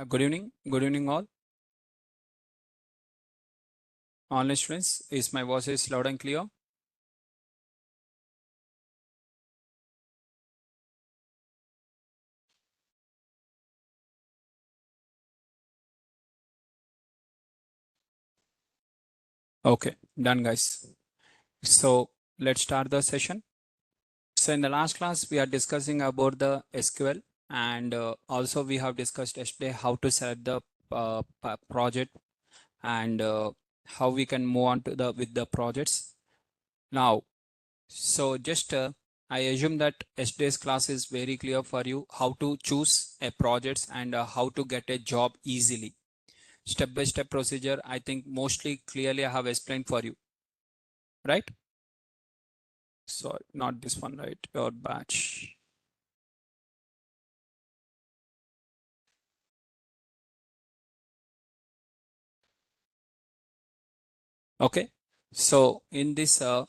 Good evening. Good evening, all. Online students, is my voice is loud and clear? Okay, done, guys. So let's start the session. So in the last class, we are discussing about the SQL, and also we have discussed yesterday how to set the project and how we can move on to the with the projects. Now, so just I assume that yesterday's class is very clear for you how to choose a projects and how to get a job easily. Step by step procedure, I think mostly clearly I have explained for you, right? So not this one, right? Your batch. Okay. So in this, how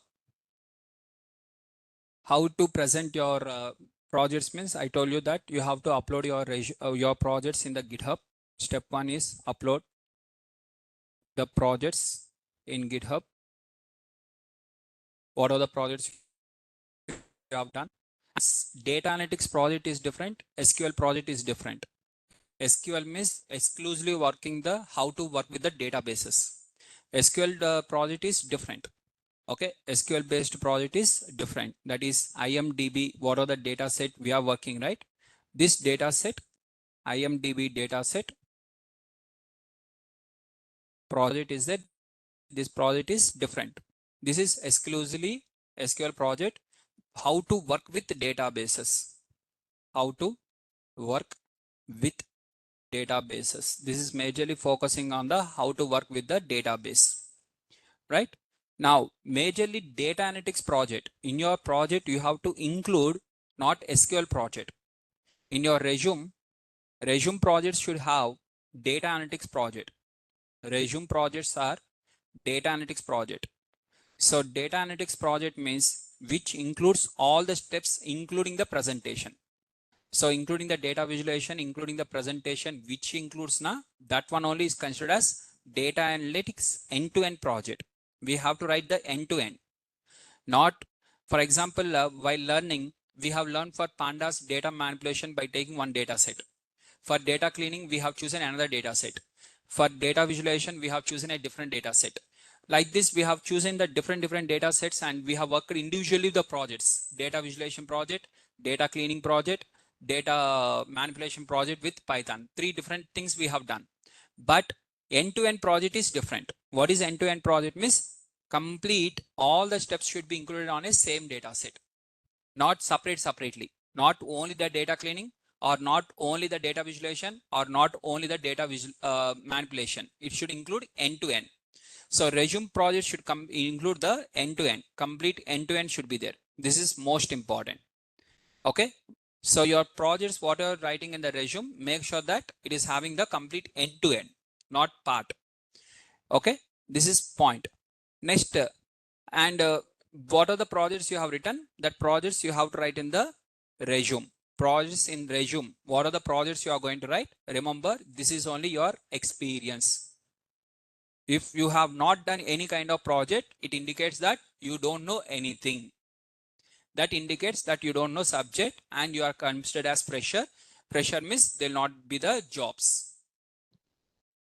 to present your projects means I told you that you have to upload your projects in the GitHub. Step one is upload the projects in GitHub. What are the projects you have done? Data analytics project is different. SQL project is different. SQL means exclusively working the how to work with the databases. SQL project is different. Okay, SQL based project is different. That is IMDB. What are the data set we are working, right? This data set, IMDB data set project is that this project is different. This is exclusively SQL project. How to work with databases. How to work with databases. This is majorly focusing on the how to work with the database, right? Now, majorly data analytics project. In your project, you have to include not SQL project. In your resume projects should have data analytics project. Resume projects are data analytics project. So data analytics project means which includes all the steps, including the presentation. So including the data visualization, including the presentation, which includes that one only is considered as data analytics end-to-end project. We have to write the end-to-end. Not, for example, while learning, we have learned for pandas data manipulation by taking one data set. For data cleaning, we have chosen another data set. For data visualization, we have chosen a different data set. Like this, we have chosen the different data sets and we have worked individually the projects. Data visualization project, data cleaning project, data manipulation project with Python. 3 different things we have done. But end-to-end project is different. What is end-to-end project means? Complete all the steps should be included on a same data set, not separately. Not only the data cleaning or not only the data visualization or not only the data manipulation. It should include end-to-end. So resume project should include the end-to-end. Complete end-to-end should be there. This is most important. Okay. So your projects, what you're writing in the resume, make sure that it is having the complete end-to-end, not part. Okay. This is point. Next, and what are the projects you have written? That projects you have to write in the resume. Projects in resume. What are the projects you are going to write? Remember, this is only your experience. If you have not done any kind of project, it indicates that you don't know anything. That indicates that you don't know subject and you are considered as fresher. Fresher means they'll not be the jobs.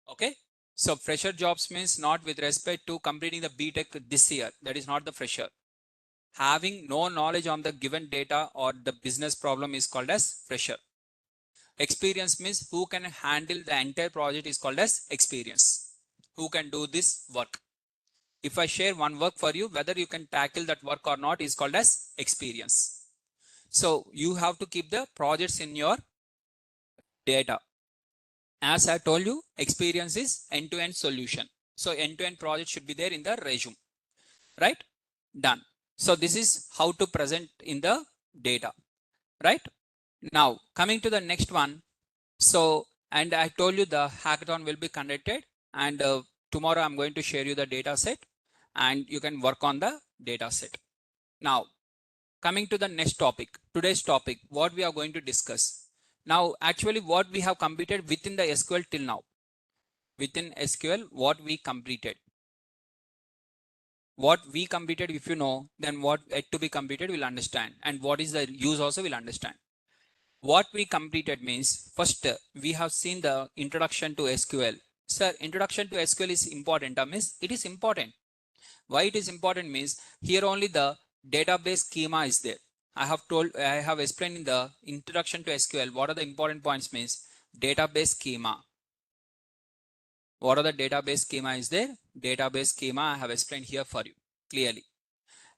Okay. So fresher jobs means not with respect to completing the BTech this year. That is not the fresher. Having no knowledge on the given data or the business problem is called as fresher. Experience means who can handle the entire project is called as experience. Who can do this work? If I share one work for you, whether you can tackle that work or not is called as experience. So you have to keep the projects in your data. As I told you, experience is end-to-end solution. So end-to-end project should be there in the resume, right? Done. So this is how to present in the data, right? Now coming to the next one. So, and I told you the hackathon will be conducted and tomorrow I'm going to share you the data set and you can work on the data set. Now, coming to the next topic, today's topic, what we are going to discuss. Now, actually what we have completed within the SQL till now, within SQL, what we completed, if you know, then what yet to be completed will understand, and what is the use also will understand. What we completed means, first we have seen the introduction to SQL. Sir, introduction to SQL is important. Means it is important. Why it is important means, here only the database schema is there. I have explained in the introduction to SQL what are the important points means. Database schema. What are the database schema is there? Database schema I have explained here for you clearly.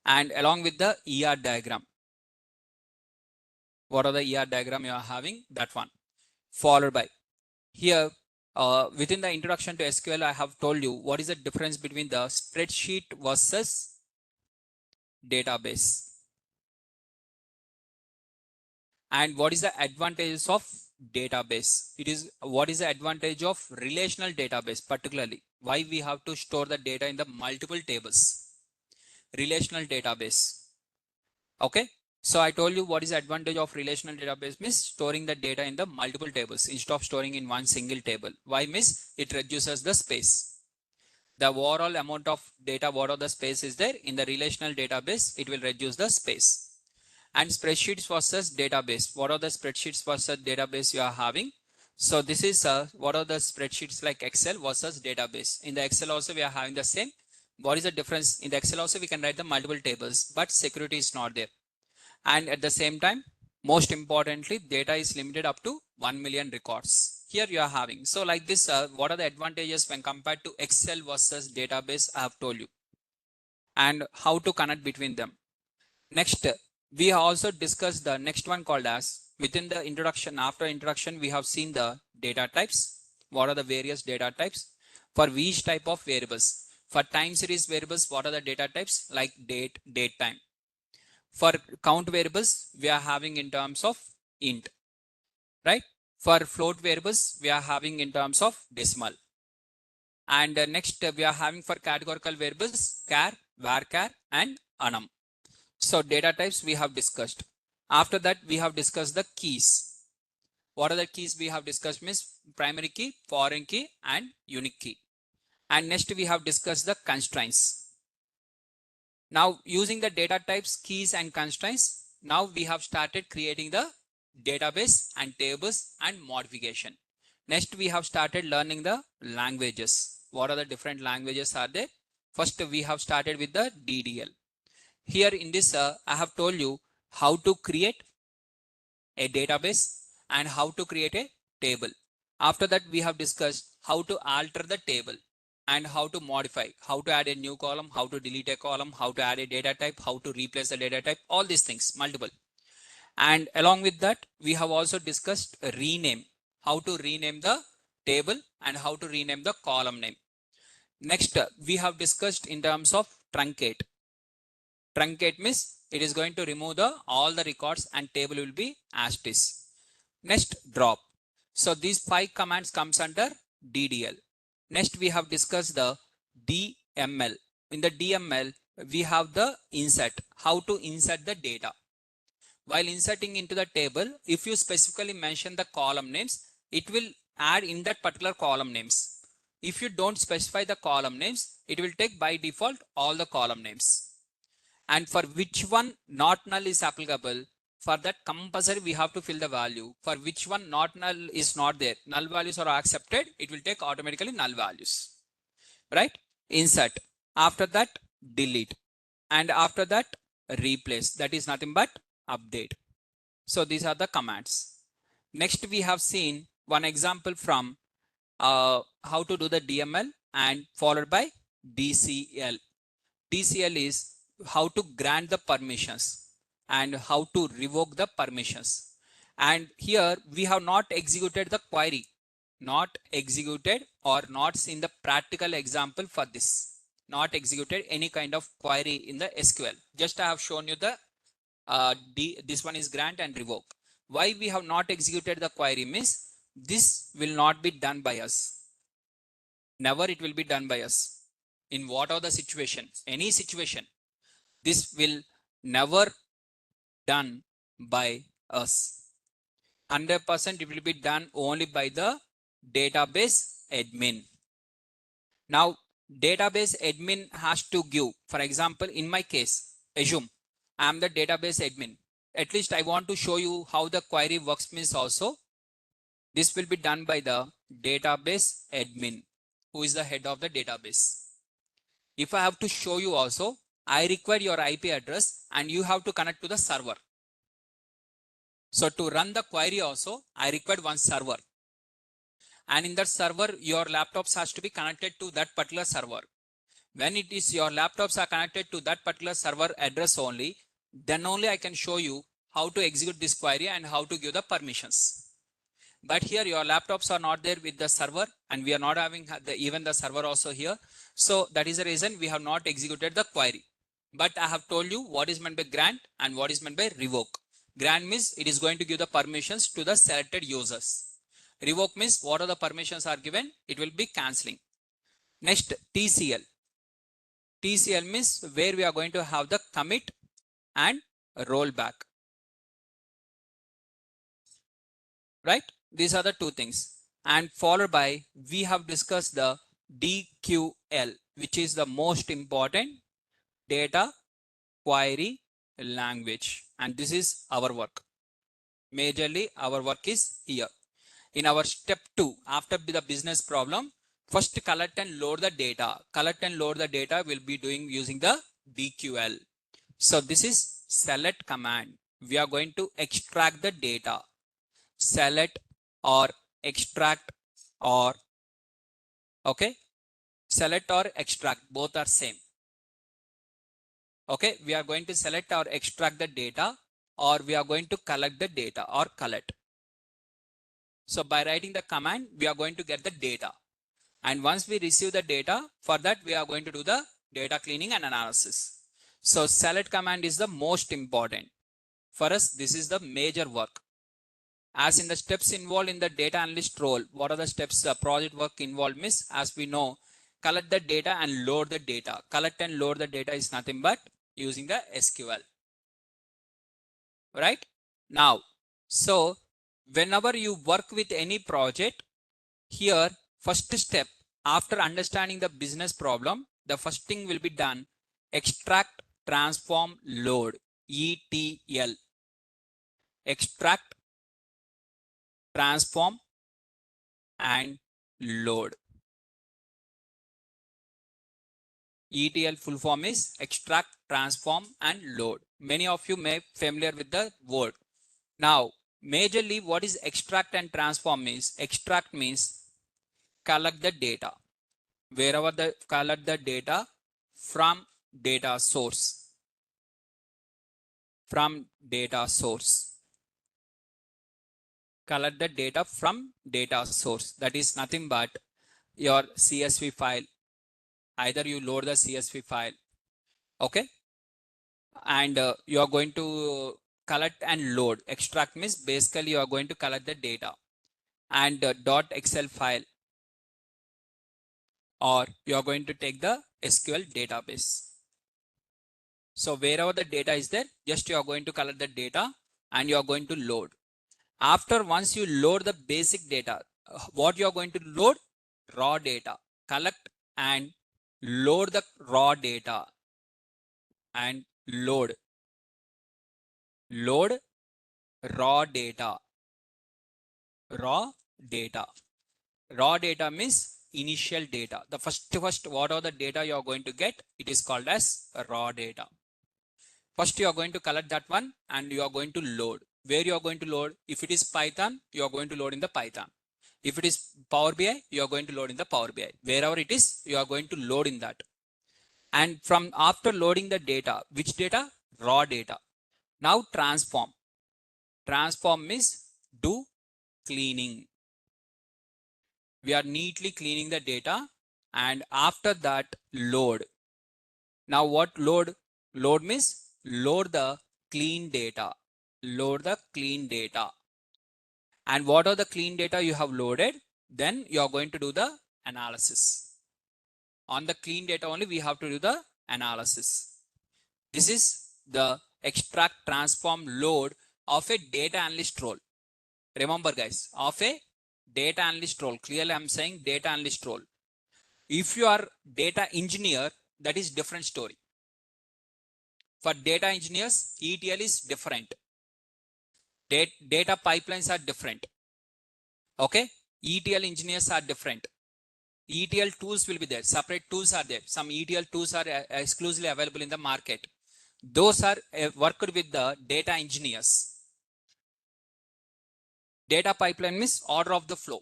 And along with the ER diagram. What are the ER diagram you are having? That one. Followed by here, within the introduction to SQL, I have told you what is the difference between the spreadsheet versus database, and what is the advantages of database. It is what is the advantage of relational database, particularly why we have to store the data in the multiple tables. Relational database. Okay. So I told you what is the advantage of relational database means, storing the data in the multiple tables instead of storing in one single table. Why means it reduces the space. The overall amount of data, what are the space is there in the relational database, it will reduce the space. And spreadsheets versus database, what are the spreadsheets versus database you are having? So this is what are the spreadsheets like Excel versus database. In the Excel also we are having the same. What is the difference? In the Excel also we can write the multiple tables, but security is not there. And at the same time, most importantly, data is limited up to 1 million records. Here you are having. So like this, what are the advantages when compared to Excel versus database? I have told you. And how to connect between them. Next, we have also discussed the next one called as, within the introduction, after introduction, we have seen the data types. What are the various data types? For each type of variables. For time series variables, what are the data types? Like date, date time. For count variables, we are having in terms of int, right? For float variables, we are having in terms of decimal. And next, we are having for categorical variables, char, varchar, and enum. So data types we have discussed. After that, we have discussed the keys. What are the keys we have discussed means? Primary key, foreign key, and unique key. And next, we have discussed the constraints. Now, using the data types, keys, and constraints, now we have started creating the database and tables and modification. Next, we have started learning the languages. What are the different languages are there? First, we have started with the DDL. Here in this, I have told you how to create a database and how to create a table. After that, we have discussed how to alter the table and how to modify, how to add a new column, how to delete a column, how to add a data type, how to replace the data type, all these things, multiple. And along with that, we have also discussed rename, how to rename the table and how to rename the column name. Next, we have discussed in terms of truncate. Truncate means it is going to remove the all the records and table will be as it is. Next, drop. So these 5 commands comes under DDL. Next, we have discussed the DML. In the DML, we have the insert, how to insert the data. While inserting into the table, if you specifically mention the column names, it will add in that particular column names. If you don't specify the column names, it will take by default all the column names. And for which one not null is applicable, for that compulsory we have to fill the value. For which one not null is not there, null values are accepted, it will take automatically null values, right? Insert. After that, delete. And after that, replace. That is nothing but update. So these are the commands. Next, we have seen one example from how to do the DML and followed by DCL. DCL is how to grant the permissions and how to revoke the permissions. And here we have not executed the query, not executed or not seen the practical example for this, not executed any kind of query in the SQL. Just I have shown you the this one is grant and revoke. Why we have not executed the query means this will not be done by us. Never it will be done by us. In whatever the situation, any situation, this will never done by us. 100% it will be done only by the database admin. Now, database admin has to give, for example, in my case, assume I am the database admin. At least I want to show you how the query works means also. This will be done by the database admin, who is the head of the database. If I have to show you also, I require your IP address and you have to connect to the server. So to run the query also, I require one server. And in that server, your laptops has to be connected to that particular server. When it is your laptops are connected to that particular server address only, then only I can show you how to execute this query and how to give the permissions. But here your laptops are not there with the server and we are not having even the server also here. So that is the reason we have not executed the query. But I have told you what is meant by grant and what is meant by revoke. Grant means it is going to give the permissions to the selected users. Revoke means what are the permissions are given, it will be cancelling. Next, TCL. TCL means where we are going to have the commit and rollback. Right? These are the two things. And followed by, we have discussed the DQL, which is the most important data query language. And this is our work. Majorly, our work is here. In our step 2, after the business problem, first collect and load the data. Collect and load the data will be doing using the DQL. So this is select command. We are going to extract the data. Select or extract or okay, select or extract, both are same. Okay, we are going to select or extract the data, or we are going to collect the data or collect. So by writing the command, we are going to get the data. And once we receive the data, for that we are going to do the data cleaning and analysis. So select command is the most important. For us, this is the major work. As in the steps involved in the data analyst role, what are the steps the project work involved means, as we know, collect the data and load the data. Collect and load the data is nothing but using the SQL. Right? Now, so whenever you work with any project, here, first step, after understanding the business problem, the first thing will be done, extract, transform, load, ETL. Extract, transform, and load. ETL full form is extract, transform, and load. Many of you may be familiar with the word. Now, majorly what is extract and transform means? Extract means collect the data. Wherever the collect the data from data source. From data source. Collect the data from data source. That is nothing but your CSV file. Either you load the CSV file. Okay. And you are going to collect and load. Extract means basically you are going to collect the data, and .excel file, or you are going to take the SQL database. So wherever the data is there, just you are going to collect the data and you are going to load. After once you load the basic data, what you are going to load? Raw data. Collect and load the raw data and load raw data. Raw data. Raw data means initial data. The first what are the data you are going to get? It is called as raw data. First you are going to collect that one and you are going to load. Where you are going to load? If it is Python, you are going to load in the Python. If it is Power BI, you are going to load in the Power BI. Wherever it is, you are going to load in that. And from after loading the data, which data? Raw data. Now transform. Transform means do cleaning. We are neatly cleaning the data, and after that load. Now what load? Load means load the clean data. Load the clean data. And what are the clean data you have loaded? Then you are going to do the analysis. On the clean data only we have to do the analysis. This is the extract, transform, load of a data analyst role. Remember guys, of a data analyst role. Clearly I'm saying data analyst role. If you are data engineer, that is different story. For data engineers, ETL is different. Data pipelines are different. Okay, ETL engineers are different. ETL tools will be there. Separate tools are there. Some ETL tools are exclusively available in the market. Those are worked with the data engineers. Data pipeline means order of the flow.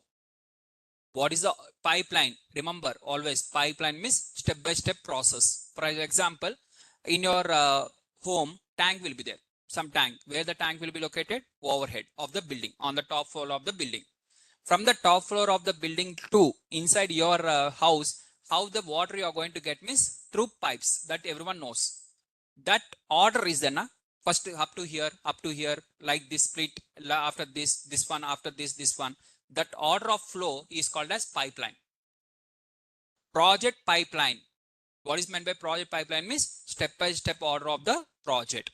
What is the pipeline? Remember, always pipeline means step-by-step process. For example, in your home, tank will be there. Some tank. Where the tank will be located? Overhead of the building, on the top floor of the building. From the top floor of the building to inside your house, how the water you are going to get means through pipes, that everyone knows. That order is then first up to here, like this split, after this one, after this one. That order of flow is called as pipeline. Project pipeline. What is meant by project pipeline means step by step order of the project.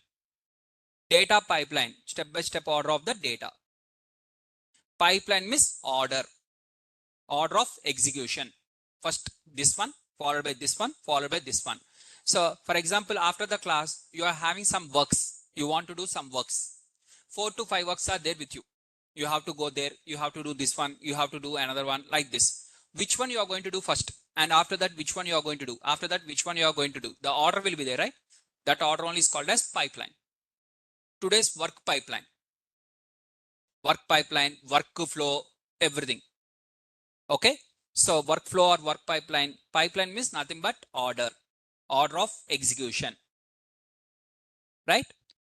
Data pipeline, step by step order of the data. Pipeline means order of execution. First this one, followed by this one, followed by this one. So for example, after the class, you are having some works. You want to do some works. 4 to 5 works are there with you. You have to go there. You have to do this one. You have to do another one, like this. Which one you are going to do first? And after that, which one you are going to do? After that, which one you are going to do? The order will be there, right? That order only is called as pipeline. Today's work pipeline. Work pipeline, workflow, everything. Okay. So workflow or work pipeline. Pipeline means nothing but order of execution. Right?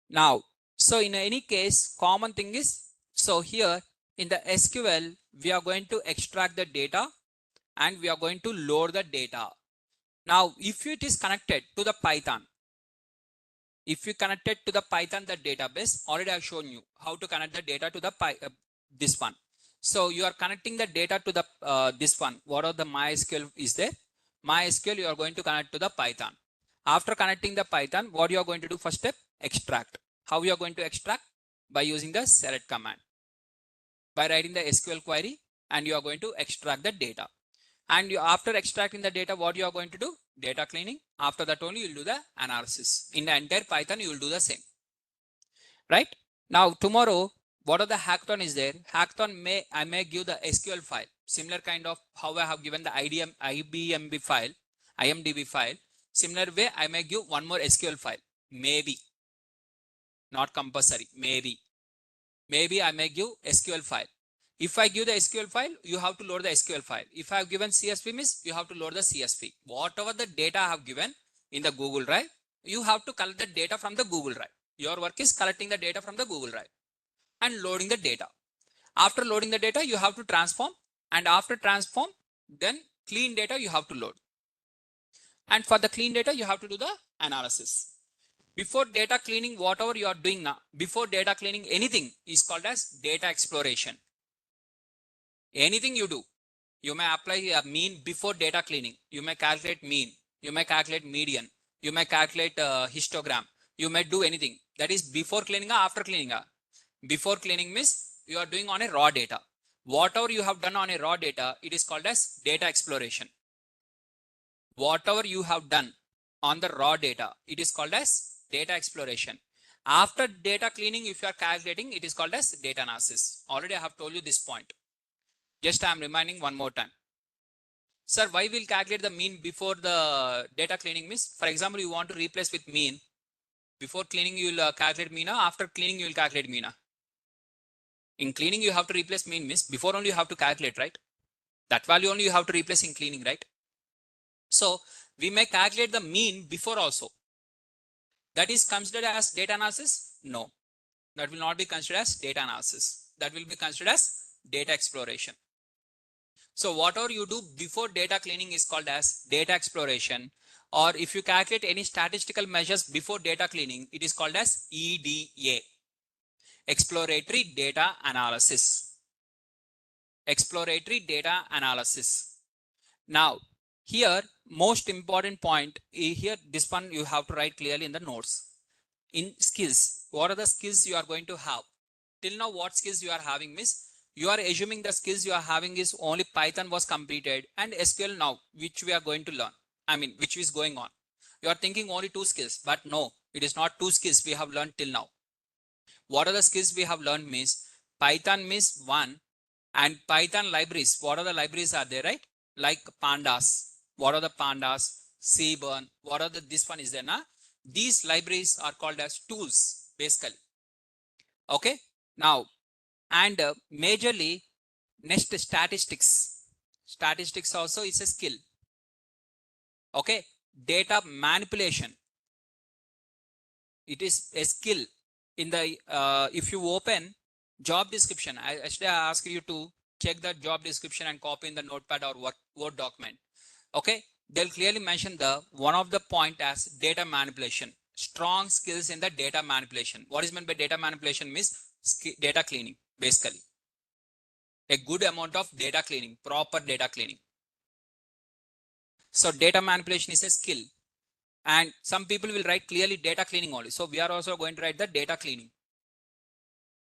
Now, so in any case, common thing is, so here in the SQL, we are going to extract the data and we are going to load the data. Now, if it is connected to the Python, if you connected to the Python, the database, already I've shown you how to connect the data to the this one. So you are connecting the data to the this one. What are the MySQL is there? MySQL you are going to connect to the Python. After connecting the Python, what you are going to do? First step, extract. How you are going to extract? By using the select command. By writing the SQL query, and you are going to extract the data. And you, after extracting the data, what you are going to do? Data cleaning. After that only you will do the analysis. In the entire Python, you will do the same. Right? Now tomorrow, what are the hackathon is there? Hackathon I may give the SQL file. Similar kind of how I have given the IBMB file, IMDB file. Similar way, I may give one more SQL file. Maybe. Not compulsory. Maybe. Maybe I may give SQL file. If I give the SQL file, you have to load the SQL file. If I have given CSV means you have to load the CSV. Whatever the data I have given in the Google Drive, you have to collect the data from the Google Drive. Your work is collecting the data from the Google Drive and loading the data. After loading the data, you have to transform, and after transform, then clean data you have to load. And for the clean data, you have to do the analysis. Before data cleaning, whatever you are doing now, before data cleaning, anything is called as data exploration. Anything you do, you may apply a mean before data cleaning. You may calculate mean, you may calculate median, you may calculate histogram, you may do anything. That is before cleaning or after cleaning. Before cleaning means you are doing on a raw data. Whatever you have done on a raw data, it is called as data exploration. Whatever you have done on the raw data, it is called as data exploration. After data cleaning, if you are calculating, it is called as data analysis. Already I have told you this point. Just I am reminding one more time. Sir, why will calculate the mean before the data cleaning means? For example, you want to replace with mean. Before cleaning, you will calculate mean. After cleaning, you will calculate mean. In cleaning, you have to replace mean means before only you have to calculate, right? That value only you have to replace in cleaning, right? So we may calculate the mean before also. That is considered as data analysis? No, that will not be considered as data analysis. That will be considered as data exploration. So whatever you do before data cleaning is called as data exploration. Or if you calculate any statistical measures before data cleaning, it is called as EDA, exploratory data analysis. Exploratory data analysis. Now, here, most important point here, this one you have to write clearly in the notes. In skills, what are the skills you are going to have? till now what skills you are having means you are assuming the skills you are having is only Python was completed and SQL now, which we are going to learn. I mean, which is going on. You are thinking only 2 skills, but no, it is not 2 skills we have learned till now. What are the skills we have learned means Python means one, and Python libraries. What are the libraries are there, right? Like pandas. What are the pandas? Seaborn. What are the, this one is there, na? These libraries are called as tools, basically. Okay. Now, and majorly next statistics. Statistics also is a skill. Okay. Data manipulation. It is a skill. In the if you open job description, I ask you to check the job description and copy in the notepad or Word document. Okay, they'll clearly mention the one of the point as data manipulation. Strong skills in the data manipulation. What is meant by data manipulation means data cleaning, basically. A good amount of data cleaning, proper data cleaning. So data manipulation is a skill. And some people will write clearly data cleaning only. So we are also going to write the data cleaning.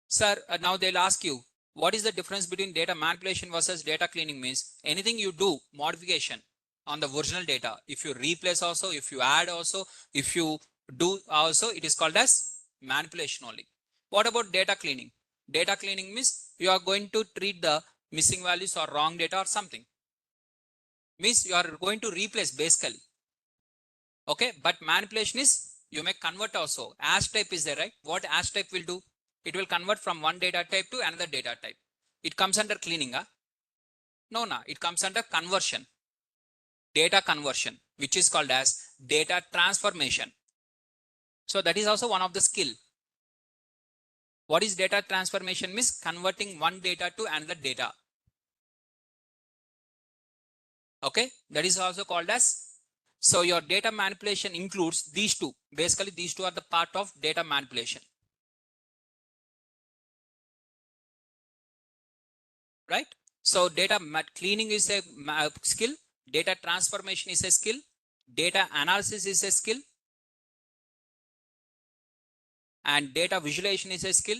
Sir, now they'll ask you, what is the difference between data manipulation versus data cleaning means anything you do, modification on the original data. If you replace also, if you add also, if you do also, it is called as manipulation only. What about data cleaning? Data cleaning means you are going to treat the missing values or wrong data or something. Means you are going to replace basically. Okay, but manipulation is you may convert also. As type is there, right? What as type will do? It will convert from one data type to another data type. It comes under cleaning. Huh? No, it comes under conversion. Data conversion, which is called as data transformation. So that is also one of the skill. What is data transformation means? Converting one data to another data. Okay, that is also called as. So your data manipulation includes these two. Basically, these two are the part of data manipulation. Right? So data cleaning is a skill, data transformation is a skill, data analysis is a skill, and data visualization is a skill.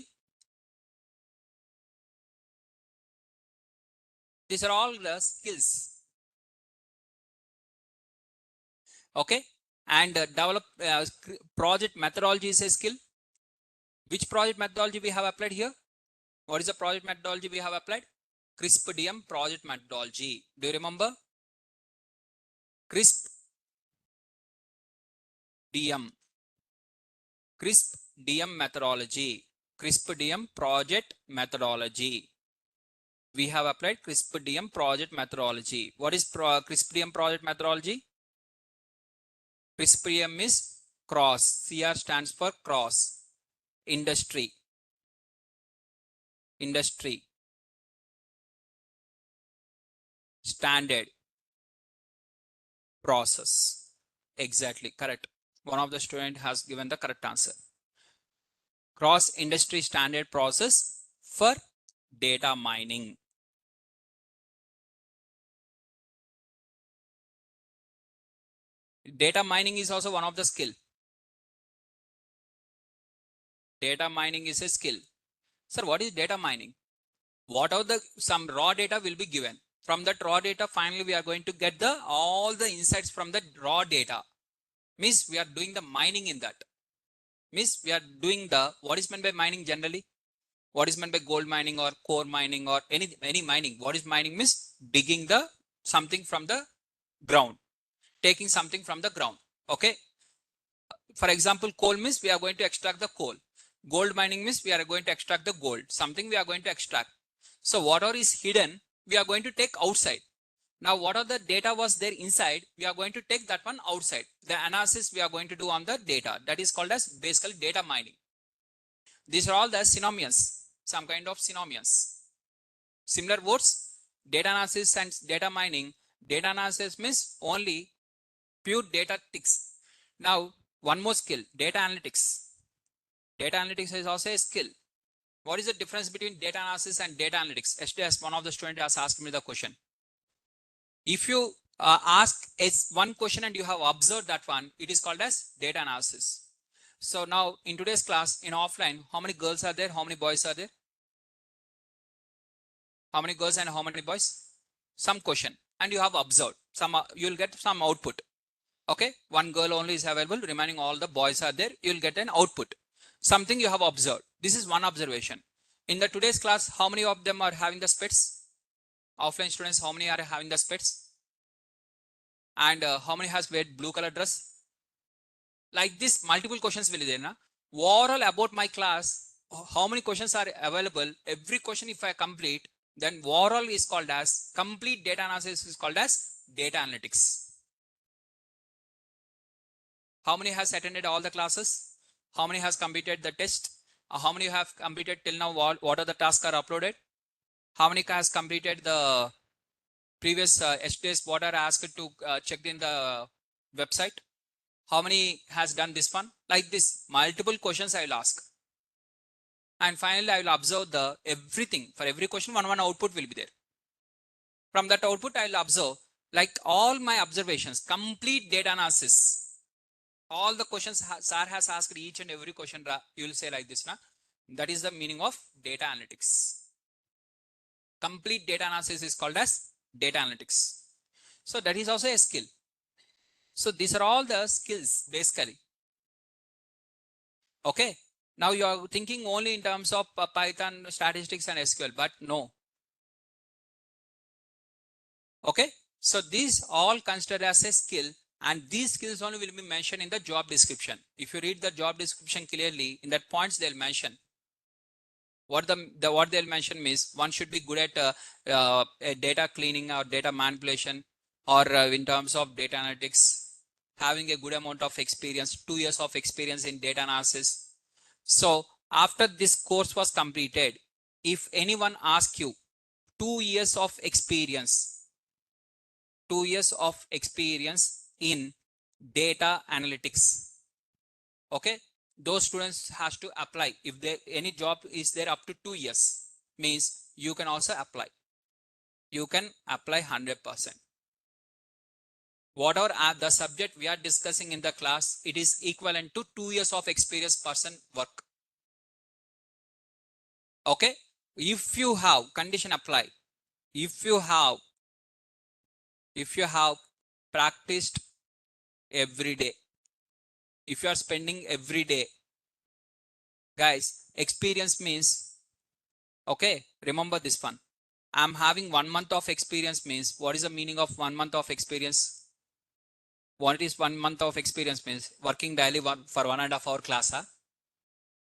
These are all the skills. Okay, and develop project methodology is a skill. Which project methodology we have applied here? What is the project methodology we have applied? CRISP-DM project methodology. Do you remember? CRISP-DM. CRISP-DM methodology. CRISP-DM project methodology. We have applied CRISP-DM project methodology. What is CRISP-DM project methodology? CRISP-DM is cross. CR stands for cross. Industry. Standard. Process. Exactly, correct. One of the student has given the correct answer. Cross industry standard process for data mining. Data mining is also one of the skill. Data mining is a skill. Sir, what is data mining? Whatever the some raw data will be given. From that raw data, finally we are going to get the all the insights from the raw data. Means we are doing the mining in that. Means we are doing the, what is meant by mining generally? What is meant by gold mining or core mining or any mining? What is mining means? Digging the something from the ground. Taking something from the ground. Okay. For example, coal means we are going to extract the coal. Gold mining means we are going to extract the gold. Something we are going to extract. So whatever is hidden, we are going to take outside. Now, what are the data was there inside? We are going to take that one outside. The analysis we are going to do on the data. That is called as basically data mining. These are all the synonyms. Some kind of synonyms. Similar words, data analysis and data mining. Data analysis means only pure data ticks. Now, one more skill, data analytics. Data analytics is also a skill. What is the difference between data analysis and data analytics? Yesterday, as one of the students has asked me the question. If you ask one question and you have observed that one, it is called as data analysis. So now in today's class, in offline, how many girls are there? How many boys are there? How many girls and how many boys? Some question, and you have observed some. You'll get some output. Okay, one girl only is available. Remaining all the boys are there. You'll get an output. Something you have observed. This is one observation. In the today's class, how many of them are having the specs? Offline students, how many are having the specs? And how many has wear blue color dress? Like this, multiple questions will be there. Na? Overall about my class, how many questions are available? Every question if I complete, then overall is called as complete data analysis is called as data analytics. How many has attended all the classes? How many has completed the test? How many have completed till now? What are the tasks are uploaded? How many has completed the previous HTS what are asked to check in the website? How many has done this one? Like this, multiple questions I will ask. And finally, I will observe the everything. For every question, one output will be there. From that output, I will observe like all my observations, complete data analysis. All the questions sir has asked each and every question. You will say like this, na? That is the meaning of data analytics. Complete data analysis is called as data analytics. So that is also a skill. So these are all the skills basically. Okay. Now you are thinking only in terms of Python, statistics and SQL, but no. Okay. So these all considered as a skill, and these skills only will be mentioned in the job description. If you read the job description clearly, in that points they'll mention. What they'll mention means one should be good at data cleaning or data manipulation, or in terms of data analytics, having a good amount of experience, 2 years of experience in data analysis. So after this course was completed, if anyone asks you 2 years of experience, 2 years of experience in data analytics, okay, those students has to apply. If there any job is there up to 2 years, means you can also apply. You can apply 100%. Whatever the subject we are discussing in the class, it is equivalent to 2 years of experience person work. Okay, if you have condition apply, if you have practiced every day, if you are spending every day, guys, experience means, okay, remember this one. I'm having 1 month of experience means, what is the meaning of 1 month of experience? What is 1 month of experience means? Working daily for 1.5 hour class. Huh?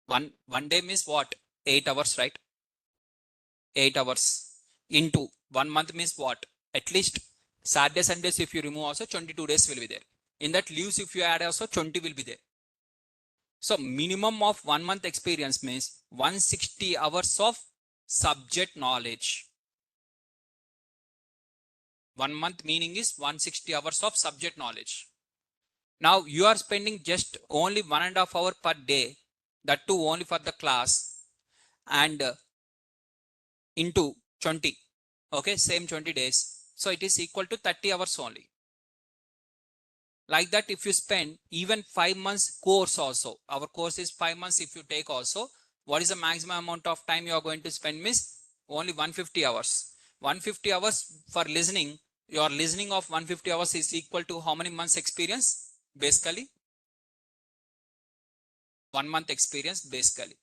One day means what? 8 hours, right? 8 hours into 1 month means what? At least Saturday, Sundays, if you remove also 22 days will be there. In that leaves, if you add also 20 will be there. So minimum of 1 month experience means 160 hours of subject knowledge. 1 month meaning is 160 hours of subject knowledge. Now you are spending just only 1.5 hour per day, that too only for the class, and into 20. Okay, same 20 days. So it is equal to 30 hours only. Like that, if you spend even 5 months course also, our course is 5 months if you take also, what is the maximum amount of time you are going to spend means only 150 hours. 150 hours for listening, your listening of 150 hours is equal to how many months experience? Basically, 1 month experience basically.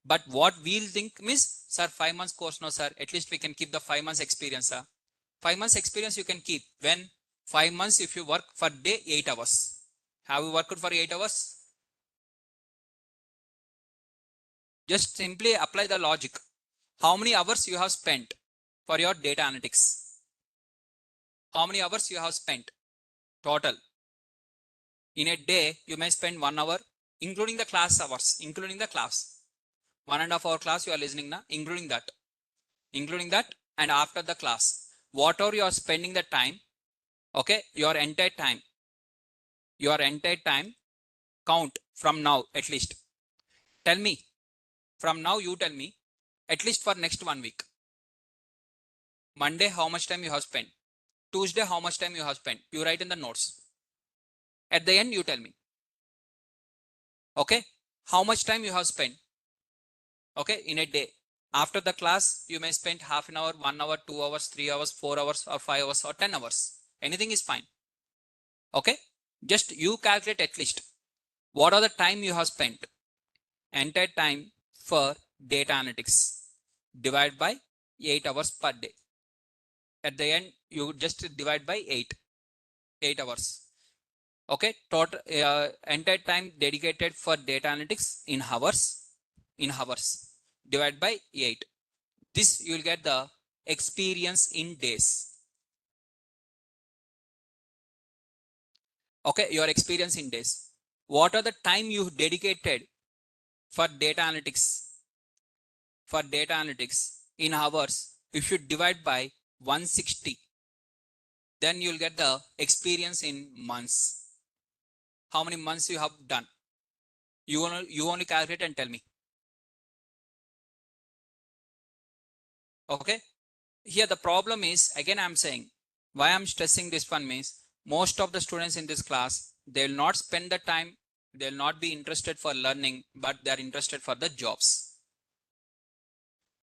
But what we'll think means, sir, 5 months course, no sir, at least we can keep the 5 months experience. 5 months experience you can keep when 5 months if you work for day 8 hours. Have you worked for 8 hours? Just simply apply the logic. How many hours you have spent for your data analytics? How many hours you have spent total? In a day, you may spend 1 hour, including the class hours, including the class. 1.5 hour class you are listening now, including that, and after the class, whatever you are spending the time, okay, your entire time count from now at least. Tell me, from now you tell me, at least for next 1 week. Monday, how much time you have spent? Tuesday, how much time you have spent? You write in the notes. At the end, you tell me. Okay, how much time you have spent? Okay, in a day. After the class, you may spend half an hour, 1 hour, 2 hours, 3 hours, 4 hours, or 5 hours, or 10 hours. Anything is fine. Okay. Just you calculate at least what are the time you have spent. Entire time for data analytics. Divide by 8 hours per day. At the end, you just divide by 8 hours. Okay. Total entire time dedicated for data analytics in hours. Divide by 8. This you will get the experience in days. Okay, your experience in days. What are the time you dedicated for data analytics? For data analytics in hours, if you divide by 160, then you'll get the experience in months. How many months you have done? You only calculate and tell me. Okay. Here the problem is, again I'm saying, why I'm stressing this one means, most of the students in this class, they will not spend the time, they will not be interested for learning, but they are interested for the jobs.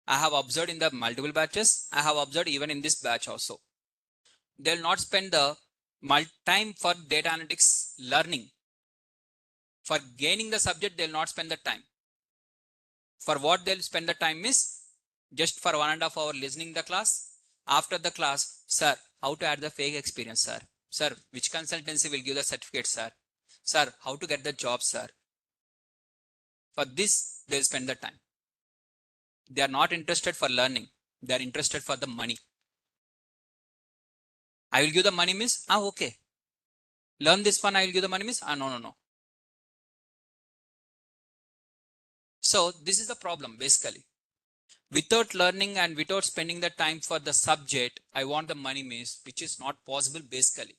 I have observed in the multiple batches, I have observed even in this batch also. They will not spend the time for data analytics learning. For gaining the subject, they will not spend the time. For what they'll spend the time is just for 1.5 hours listening the class. After the class, sir, how to add the fake experience, sir? Sir, which consultancy will give the certificate, sir? Sir, how to get the job, sir? For this, they'll spend the time. They are not interested for learning. They are interested for the money. I will give the money means, okay. Learn this one, I will give the money means, no. So this is the problem basically. Without learning and without spending the time for the subject, I want the money means, which is not possible basically.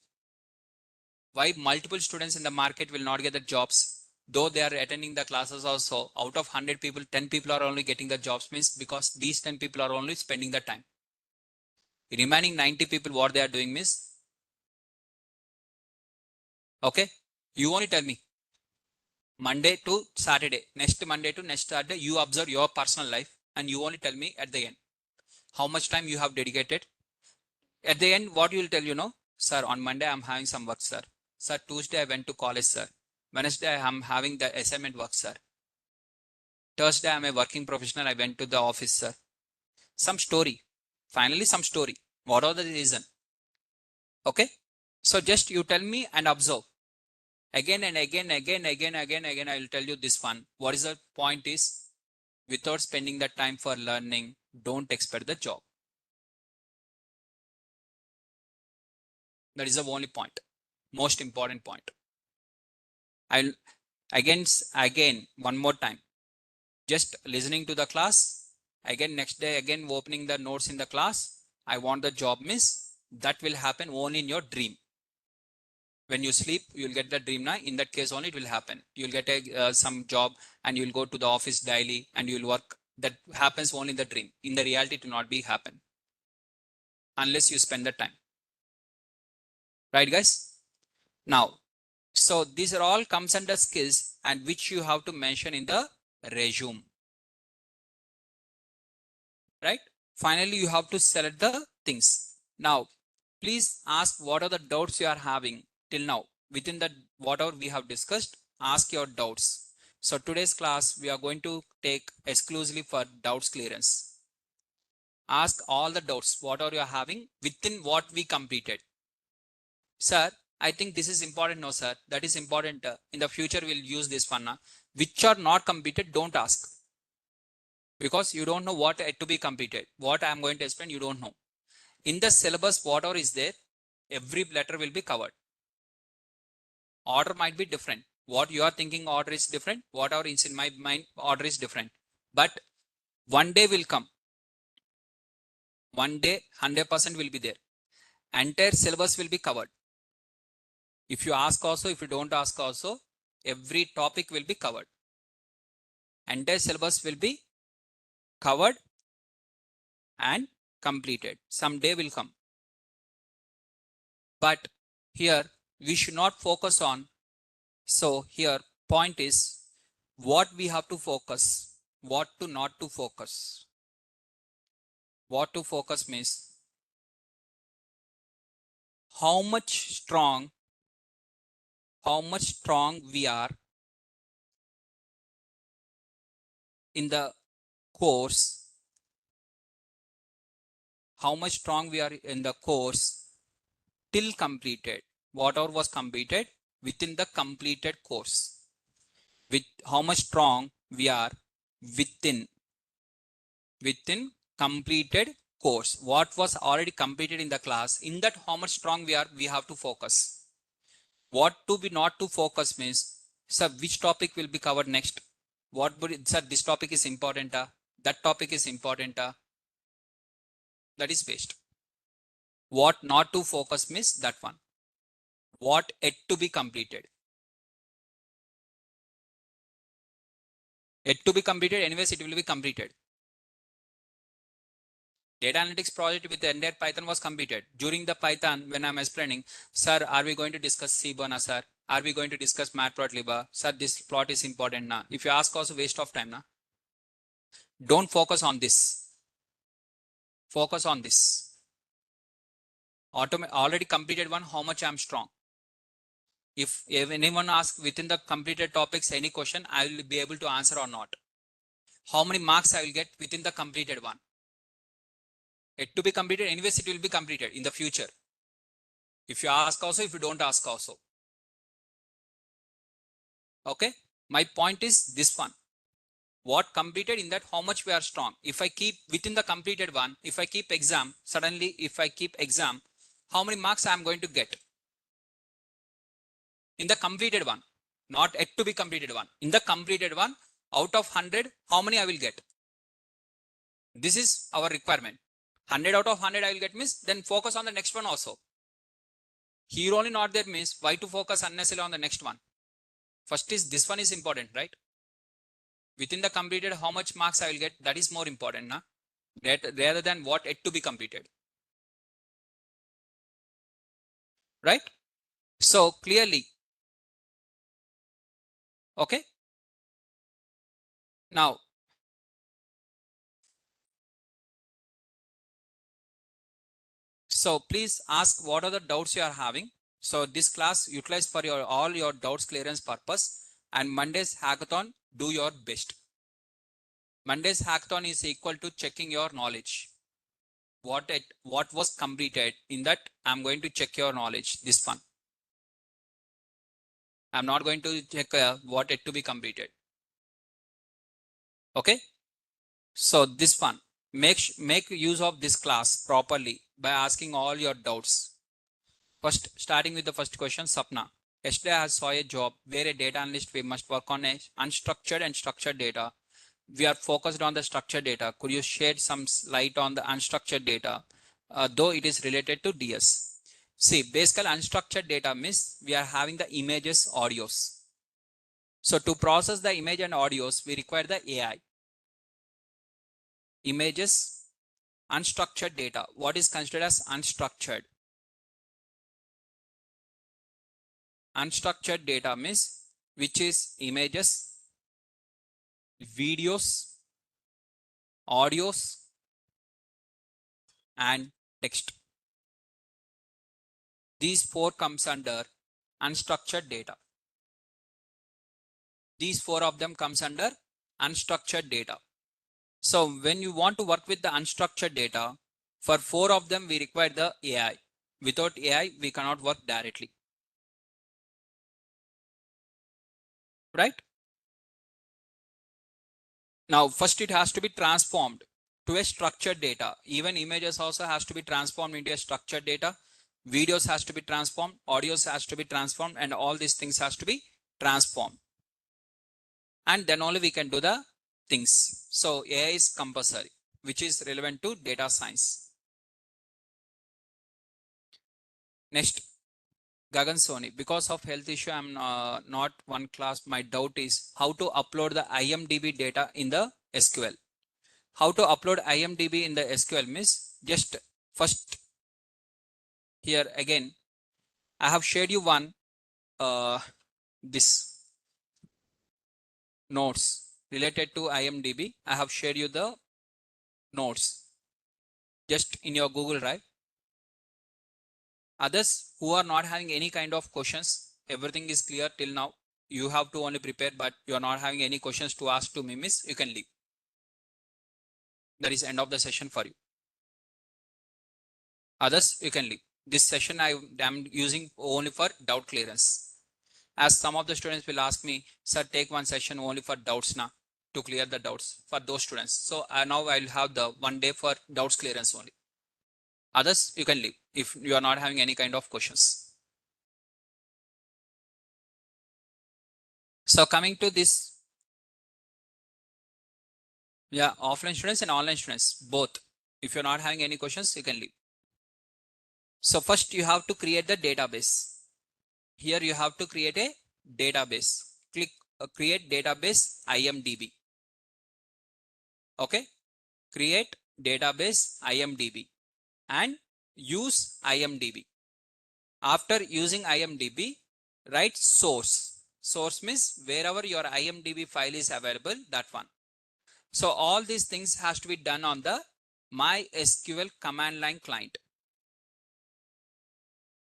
Why multiple students in the market will not get the jobs, though they are attending the classes also. Out of 100 people, 10 people are only getting the jobs means because these 10 people are only spending the time. The remaining 90 people, what they are doing means, okay, you only tell me. Monday to Saturday, next Monday to next Saturday, you observe your personal life and you only tell me at the end how much time you have dedicated. At the end, what you will tell, sir, on Monday I'm having some work, sir. Sir, Tuesday I went to college, sir. Wednesday I'm having the assignment work, sir. Thursday I'm a working professional, I went to the office, sir. Some story. Finally, some story. What are the reason? Okay. So just you tell me and observe. Again and again, I will tell you this one. What is the point is, without spending the time for learning, don't expect the job. That is the only point. Most important point. I'll again, one more time. Just listening to the class. Again, next day, again, opening the notes in the class. I want the job miss. That will happen only in your dream. When you sleep, you'll get the dream now. In that case only it will happen. You'll get some job and you'll go to the office daily and you'll work. That happens only in the dream. In the reality, it will not be happen unless you spend the time. Right, guys? Now, so these are all comes under skills and which you have to mention in the resume. Right? Finally, you have to select the things. Now, please ask what are the doubts you are having till now. Within the whatever we have discussed, ask your doubts. So today's class, we are going to take exclusively for doubts clearance. Ask all the doubts, whatever you are having within what we completed. Sir, I think this is important. No, sir, that is important. In the future, we'll use this one. Which are not completed, don't ask. Because you don't know what to be completed. What I am going to explain, you don't know. In the syllabus, whatever is there, every letter will be covered. Order might be different. What you are thinking order is different. Whatever is in my mind, order is different. But one day will come. One day, 100% will be there. Entire syllabus will be covered. If you ask also, if you don't ask also, every topic will be covered. Entire syllabus will be covered and completed. Someday will come. But here we should not focus on. So here point is what we have to focus, what to not to focus. What to focus means how much strong we are in the course, how much strong we are in the course till completed, whatever was completed within the completed course, with how much strong we are within completed course, what was already completed in the class, in that how much strong we have to focus. What to be not to focus means, sir, which topic will be covered next, what would it, sir, this topic is important, that topic is important, that is waste. What not to focus means that one, what yet to be completed. Yet to be completed, anyways it will be completed. Data analytics project with the entire Python was completed. During the Python, when I'm explaining, sir, are we going to discuss Cbona, sir? Are we going to discuss matplotlib? Sir, this plot is important now. If you ask also, waste of time now. Don't focus on this. Focus on this. Already completed one, how much I'm strong. If anyone asks within the completed topics any question, I will be able to answer or not. How many marks I will get within the completed one. It to be completed, anyways it will be completed in the future. If you ask also, if you don't ask also. Okay, my point is this one, what completed, in that how much we are strong. If I keep within the completed one, if I keep exam, suddenly if I keep exam, how many marks I am going to get in the completed one, not yet to be completed one. In the completed one, out of 100, how many I will get? This is our requirement. 100 out of 100 I will get means, then focus on the next one also. Here only not there means, why to focus unnecessarily on the next one? First is this one is important, right? Within the completed, how much marks I will get, that is more important, na? Rather than what yet to be completed. Right? So clearly, okay. Now, so please ask what are the doubts you are having. So this class utilized for your all your doubts clearance purpose, and Monday's hackathon, do your best. Monday's hackathon is equal to checking your knowledge. What was completed, in that I'm going to check your knowledge. This one, I'm not going to check what yet to be completed. Okay. So this one, make use of this class properly by asking all your doubts. First, starting with the first question, Sapna. Yesterday I saw a job where a data analyst we must work on a unstructured and structured data. We are focused on the structured data. Could you shed some light on the unstructured data, though it is related to DS? See, basically unstructured data means we are having the images, audios. So to process the image and audios, we require the AI. Images, unstructured data. What is considered as unstructured? Unstructured data means which is images, videos, audios, and text. These four comes under unstructured data. These four of them comes under unstructured data. So when you want to work with the unstructured data, for four of them we require the AI. Without AI, we cannot work directly. Right? Now, first it has to be transformed to a structured data. Even images also has to be transformed into a structured data. Videos has to be transformed, audios has to be transformed, and all these things has to be transformed. And then only we can do the things. So AI is compulsory, which is relevant to data science. Next, Gagan Soni, because of health issue, I'm not one class. My doubt is how to upload the IMDb data in the SQL. How to upload IMDb in the SQL means, just first here again, I have shared you one this notes related to IMDb. I have shared you the notes. just in your Google Drive. Others who are not having any kind of questions, everything is clear till now. You have to only prepare, but you are not having any questions to ask to me, miss, you can leave. That is end of the session for you. Others, you can leave. This session I am using only for doubt clearance. As some of the students will ask me, sir, take one session only for doubts now to clear the doubts for those students. So now I'll have the 1 day for doubts clearance only. Others, you can leave if you are not having any kind of questions. So coming to this, yeah, offline students and online students, both. If you're not having any questions, you can leave. So first you have to create the database. Here you have to create a database. Click create database IMDb. Okay. Create database IMDb and use IMDb. After using IMDb, write source. Source means wherever your IMDb file is available, that one. So all these things has to be done on the MySQL command line client.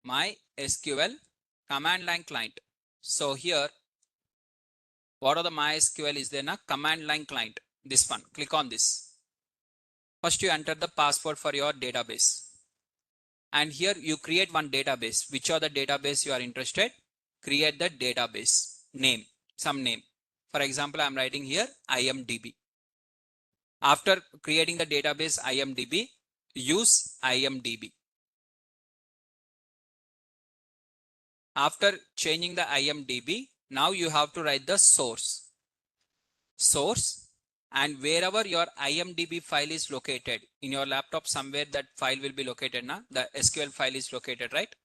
MySQL command line client. So here, what are the MySQL is there? Na command line client. This one. Click on this. First, you enter the password for your database. And here you create one database. Which are the database you are interested? Create the database name, some name. For example, I'm writing here IMDb. After creating the database IMDb, use IMDb. After changing the IMDb, now you have to write the source. Source, and wherever your IMDb file is located in your laptop, somewhere that file will be located. Now the SQL file is located, right?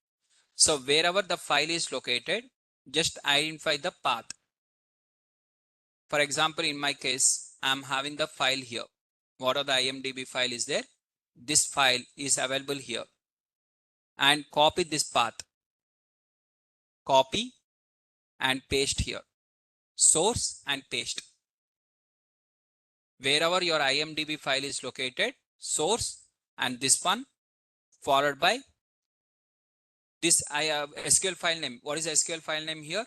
So wherever the file is located, just identify the path. For example, in my case, I'm having the file here. What are the IMDb file is there? This file is available here. And copy this path. Copy and paste here. Source and paste. Wherever your IMDb file is located, source and this one followed by this SQL file name. What is the SQL file name here?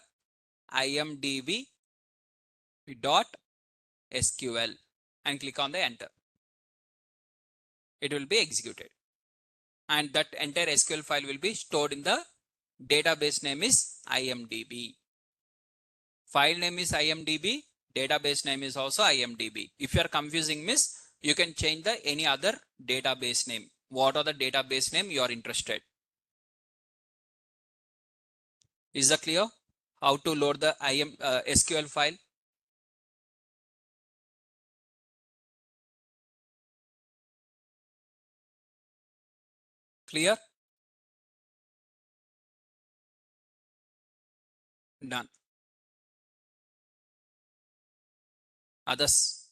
IMDb dot SQL and click on the enter. It will be executed. And that entire SQL file will be stored in the database name is IMDb. File name is IMDb. Database name is also IMDb. If you are confusing, miss, you can change the any other database name. What are the database name you are interested? Is that clear? How to load the SQL file? Clear? Done. Others?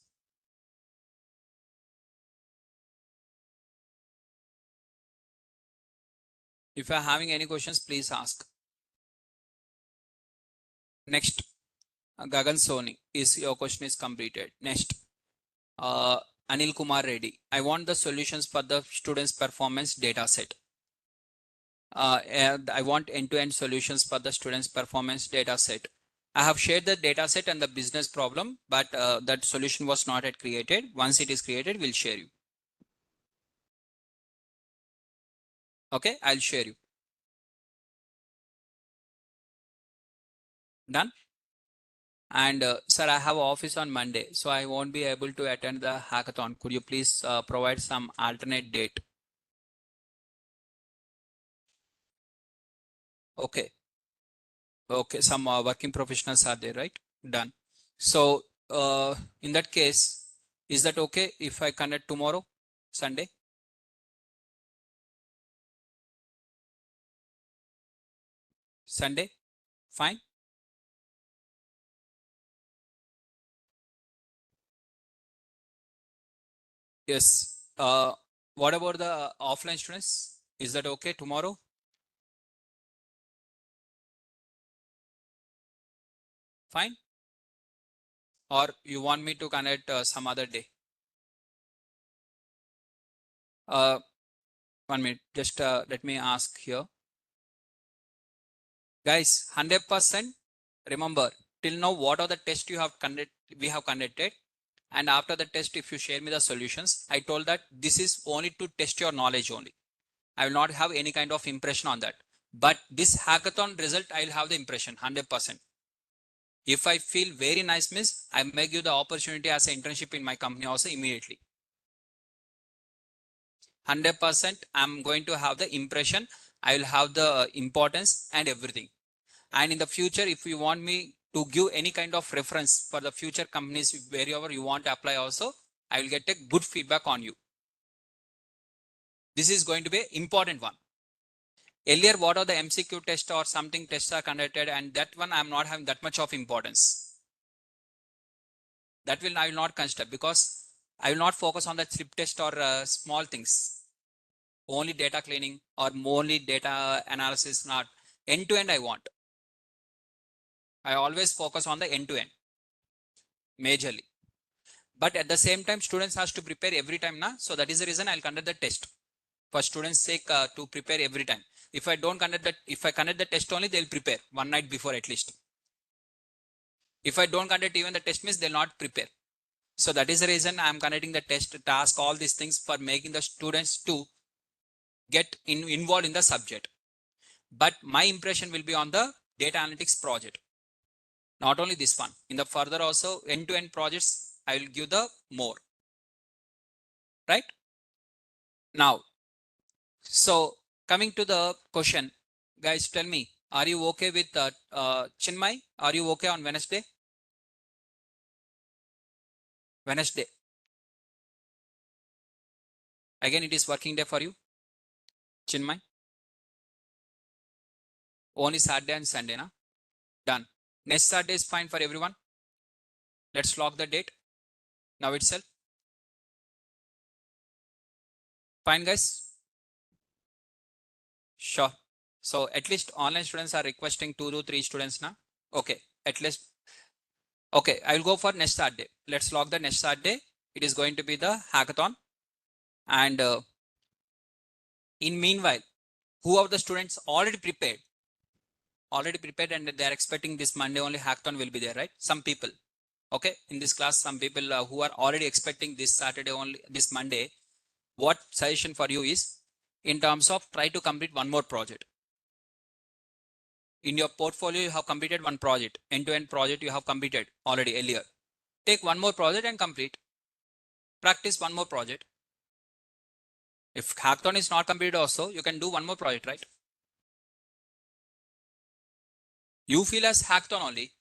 If you are having any questions, please ask. Next, Gagan Soni, is your question is completed. Next, Anil Kumar Reddy. I want the solutions for the students' performance data set. And I want end-to-end solutions for the students' performance data set. I have shared the data set and the business problem, but that solution was not yet created. Once it is created, we'll share you. Okay, I'll share you. Done? And sir, I have office on Monday, so I won't be able to attend the hackathon. Could you please provide some alternate date? Okay. Okay, some working professionals are there, right? Done. So in that case, is that okay if I connect tomorrow, Sunday? Sunday? Fine? Yes. What about the offline students? Is that okay tomorrow? Fine? Or you want me to connect some other day? Uh, 1 minute. Just let me ask here. Guys, 100%. Remember, till now, what are the tests we have conducted? And after the test, if you share me the solutions, I told that this is only to test your knowledge only. I will not have any kind of impression on that. But this hackathon result, I'll have the impression 100%. If I feel very nice, miss, I may give the opportunity as an internship in my company also immediately. 100% I'm going to have the impression. I will have the importance and everything. And in the future, if you want me to give any kind of reference for the future companies, wherever you want to apply also, I will get a good feedback on you. This is going to be an important one. Earlier, what are the MCQ test or something tests are conducted, and that one I'm not having that much of importance. That will I will not consider, because I will not focus on the slip test or small things. Only data cleaning or only data analysis, not end to end I want. I always focus on the end to end majorly. But at the same time, students has to prepare every time now. So that is the reason I'll conduct the test for students' sake to prepare every time. If I don't conduct that, if I conduct the test only, they'll prepare one night before at least. If I don't conduct even the test, means they'll not prepare. So that is the reason I'm conducting the test, task, all these things for making the students to get involved in the subject. But my impression will be on the data analytics project. Not only this one, in the further also end-to-end projects, I will give the more. Right? Now, so coming to the question, guys, tell me, are you okay with Chinmay? Are you okay on Wednesday? Wednesday. Again, it is working day for you, Chinmay. Only Saturday and Sunday, na? Done. Next Saturday is fine for everyone. Let's lock the date now itself. Fine, guys. Sure. So at least online students are requesting 2 to 3 students now. Okay. At least. Okay. I will go for next Saturday. Let's log the next Saturday. It is going to be the hackathon. And in meanwhile, who of the students already prepared and they are expecting this Monday only hackathon will be there, right? Some people. Okay. In this class, some people who are already expecting this Saturday only, this Monday, what suggestion for you is in terms of try to complete one more project. In your portfolio, you have completed one project, end-to-end project you have completed already earlier. Take one more project and complete. Practice one more project. If hackathon is not completed also, you can do one more project, right? You feel as hackathon only.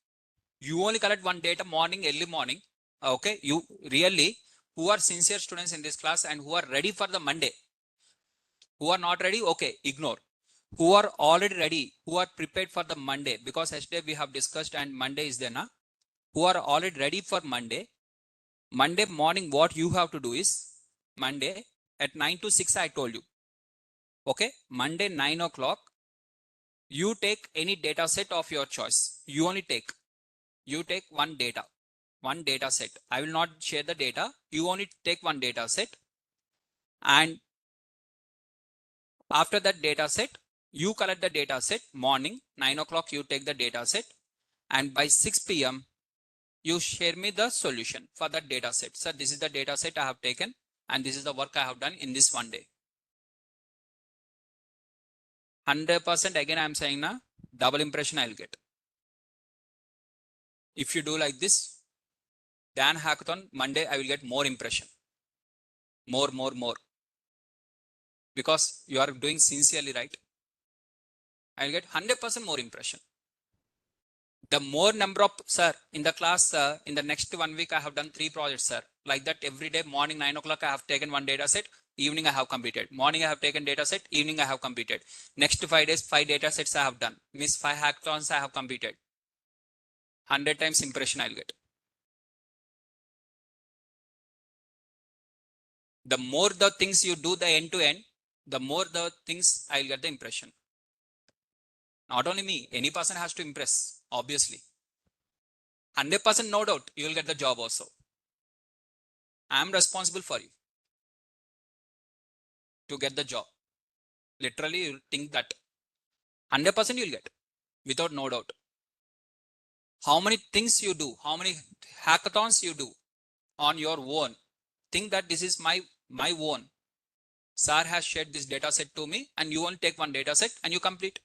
You only collect one data morning, early morning. Okay. You really, who are sincere students in this class and who are ready for the Monday, who are not ready, okay, ignore. Who are already ready, who are prepared for the Monday, because yesterday we have discussed and Monday is there now. Who are already ready for Monday. Monday morning, what you have to do is Monday at 9 to 6, I told you. Okay. Monday, 9 o'clock, you take any data set of your choice. You take one data set. I will not share the data. You only take one data set. And after that data set, you collect the data set morning, 9 o'clock, you take the data set. And by 6 p.m., you share me the solution for that data set. So this is the data set I have taken, and this is the work I have done in this one day. 100% again, I am saying now, double impression I will get. If you do like this, Dan hackathon, Monday, I will get more impression. More. Because you are doing sincerely, right? I will get 100% more impression. The more number of, sir, in the class, in the next 1 week, I have done 3 projects, sir. Like that, every day, morning 9 o'clock, I have taken one data set. Evening, I have completed. Morning, I have taken data set. Evening, I have completed. Next 5 days, 5 data sets I have done. Means 5 hackathons I have completed. 100 times impression I'll get. The more the things you do the end to end, the more the things I'll get the impression. Not only me, any person has to impress, obviously. 100% no doubt, you will get the job also. I am responsible for you. to get the job. Literally, you think that 100% you'll get without no doubt. How many things you do, how many hackathons you do on your own. Think that this is my own. Sir has shared this data set to me, and you only take one data set and you complete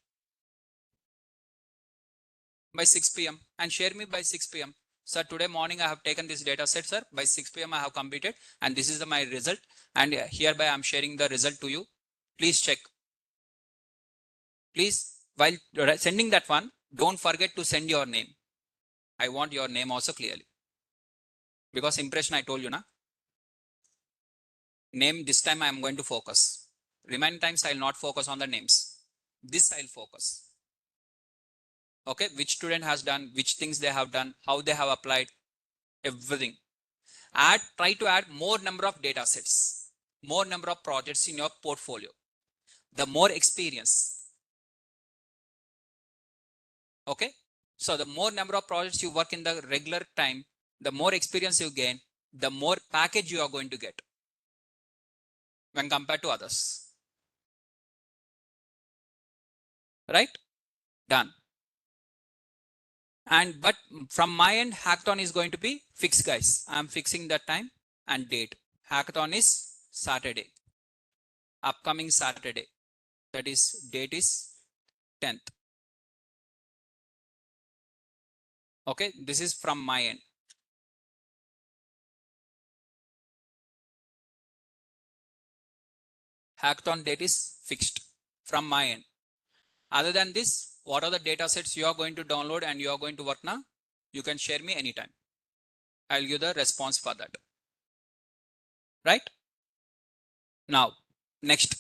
by 6 p.m. and share me by 6 p.m. Sir, today morning I have taken this data set, sir. By 6 p.m. I have completed, and this is my result. And hereby I am sharing the result to you. Please check. Please, while sending that one, don't forget to send your name. I want your name also clearly. Because impression I told you, na? Name this time I am going to focus. Remaining times I will not focus on the names. This I will focus. Okay, which student has done, which things they have done, how they have applied, everything. Try to add more number of data sets, more number of projects in your portfolio. The more experience. Okay, so the more number of projects you work in the regular time, the more experience you gain, the more package you are going to get when compared to others. Right? Done. And but from my end, hackathon is going to be fixed, guys. I'm fixing the time and date. Hackathon is Saturday, upcoming Saturday. That is, date is 10th. Okay, this is from my end. Hackathon date is fixed from my end. Other than this, what are the data sets you are going to download and you are going to work now? You can share me anytime. I'll give the response for that. Right? Now, next,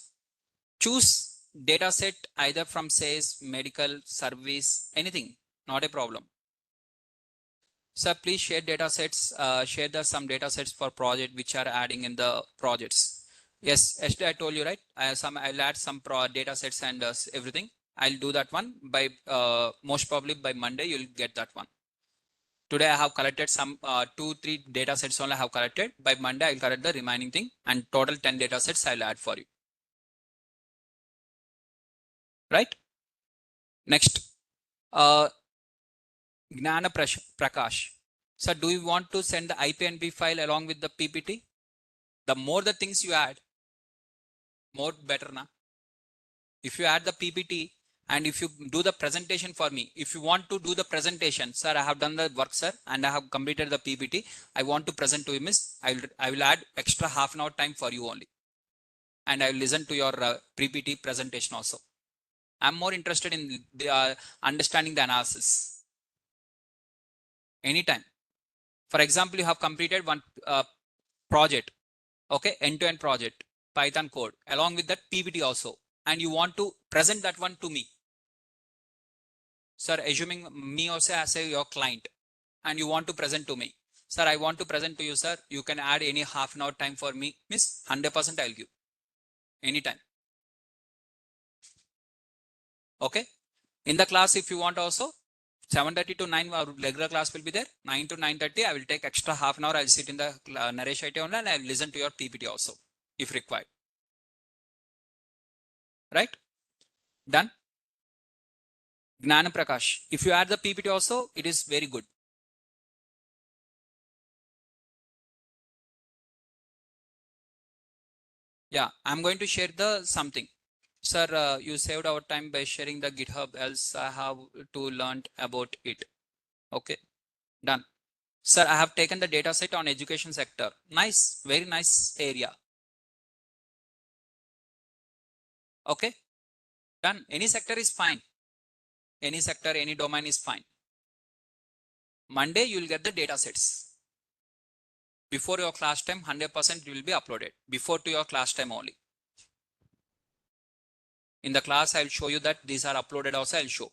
choose data set either from sales, medical, service, anything, not a problem. Sir, please share data sets, share some data sets for project which are adding in the projects. Yes, yesterday I told you, right? I'll add some data sets and everything. I'll do that one by most probably by Monday. You'll get that one. Today I have collected some 2-3 data sets only I have collected. By Monday I'll collect the remaining thing, and total 10 data sets I'll add for you. Right? Next, Gnana Prakash. So do you want to send the IPNB file along with the PPT? The more the things you add, more better, na? If you add the PPT and if you do the presentation for me, if you want to do the presentation, sir, I have done the work, sir, and I have completed the PPT. I want to present to you, miss. I will add extra half an hour time for you only, and I will listen to your PPT presentation also. I'm more interested in the, understanding the analysis. Anytime. For example, you have completed one project, okay, end-to-end project, Python code, along with that PPT also, and you want to present that one to me. Sir, assuming me also as your client, and you want to present to me. Sir, I want to present to you, sir. You can add any half an hour time for me. Miss, 100% I'll give. Anytime. Okay. In the class, if you want also, 7:30 to 9, our regular class will be there. 9 to 9:30, I will take extra half an hour. I'll sit in the narration only and I'll listen to your PPT also, if required. Right? Done? Gnana Prakash. If you add the PPT also, it is very good. Yeah, I'm going to share the something. Sir, you saved our time by sharing the GitHub, else I have to learn about it. Okay, done. Sir, I have taken the data set on education sector. Nice, very nice area. Okay, done. Any sector is fine. Any sector, any domain is fine. Monday, you will get the data sets. Before your class time, 100% will be uploaded. Before to your class time only. In the class, I'll show you that these are uploaded also, I'll show.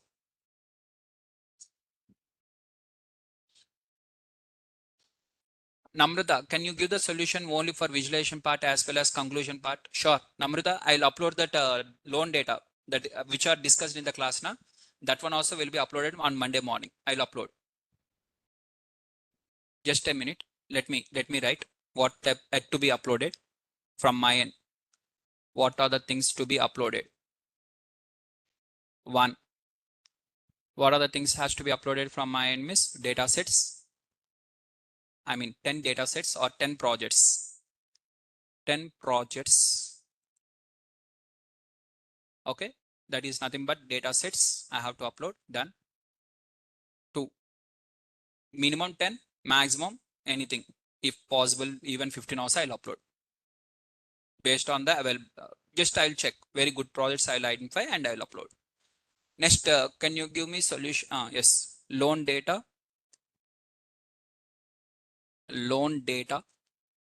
Namrata, can you give the solution only for visualization part as well as conclusion part? Sure. Namrata, I'll upload that loan data that which are discussed in the class now. That one also will be uploaded on Monday morning. I'll upload. Just a minute. Let me write what had to be uploaded from my end. What are the things to be uploaded? 1. What are the things has to be uploaded from my end, miss? Data sets. I mean 10 data sets or 10 projects. 10 projects. Okay. That is nothing but data sets I have to upload. Done. 2. Minimum 10, maximum anything. If possible, even 15 also I'll upload. Based on the just I'll check. Very good projects I'll identify and I'll upload. Next, can you give me solution? Yes. Loan data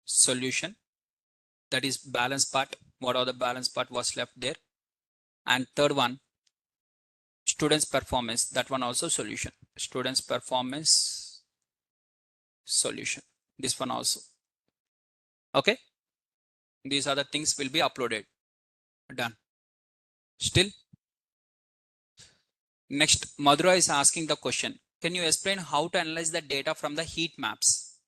solution. That is balance part. What are the balance part was left there? And third one, students performance. That one also solution. Students performance solution. This one also. Okay. These are the things will be uploaded. Done. Still. Next, Madhura is asking the question. Can you explain how to analyze the data from the heat maps?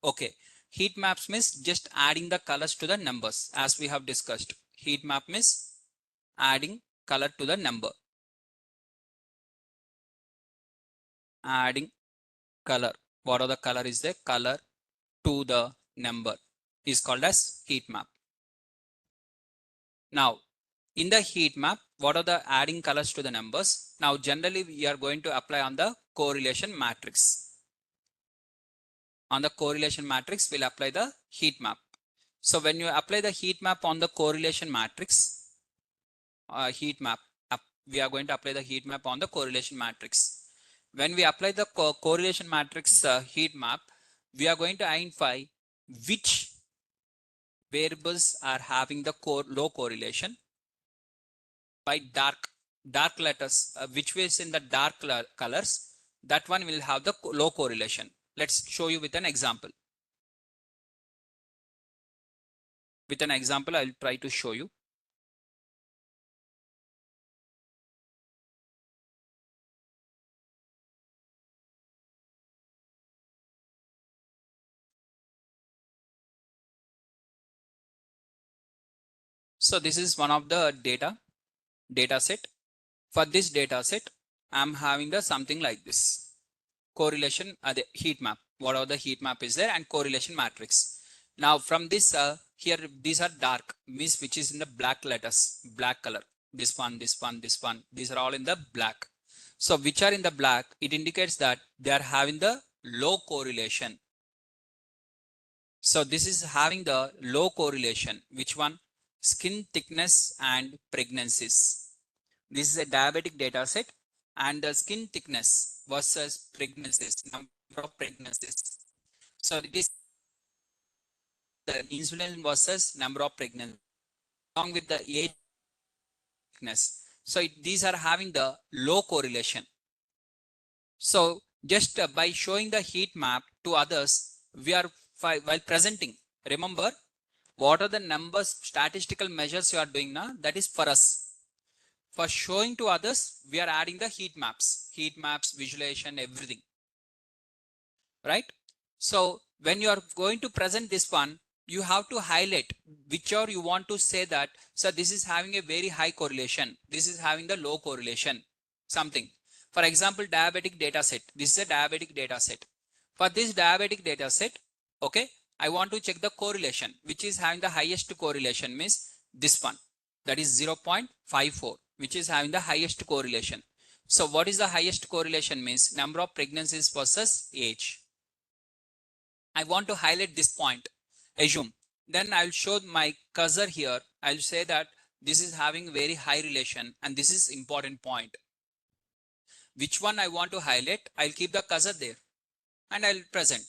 Okay. Heat maps means just adding the colors to the numbers as we have discussed. Heat map means adding color to the number. Adding color. What are the color is the color to the number is called as heat map. Now, in the heat map, what are the adding colors to the numbers? Now, generally, we are going to apply on the correlation matrix. On the correlation matrix, we'll apply the heat map. So when you apply the heat map on the correlation matrix, we are going to apply the heat map on the correlation matrix. When we apply the correlation matrix heat map, we are going to identify which variables are having the low correlation by dark letters, which is in the dark colors, that one will have the low correlation. Let's show you with an example. With an example, I'll try to show you. So this is one of the data set. For this data set, I'm having the something like this. Correlation, the heat map. What are the heat map is there and correlation matrix. Now from this, here these are dark, means which is in the black letters, black color. This one, this one, this one. These are all in the black. So which are in the black, it indicates that they are having the low correlation. So this is having the low correlation. Which one? Skin thickness and pregnancies. This is a diabetic data set and the skin thickness versus pregnancies, number of pregnancies. So it is the insulin versus number of pregnancies along with the age thickness. So these are having the low correlation. So just by showing the heat map to others, we are while presenting, remember what are the numbers, statistical measures you are doing now, that is for us. For showing to others, we are adding the heat maps, visualization, everything, right? So when you are going to present this one, you have to highlight whichever you want to say that, so this is having a very high correlation, this is having the low correlation, something. For example, diabetic data set. This is a diabetic data set. For this diabetic data set, okay, I want to check the correlation, which is having the highest correlation means this one, that is 0.54, which is having the highest correlation. So what is the highest correlation means? Number of pregnancies versus age. I want to highlight this point. Assume. Then I'll show my cursor here. I'll say that this is having very high relation and this is important point. Which one I want to highlight? I'll keep the cursor there and I'll present.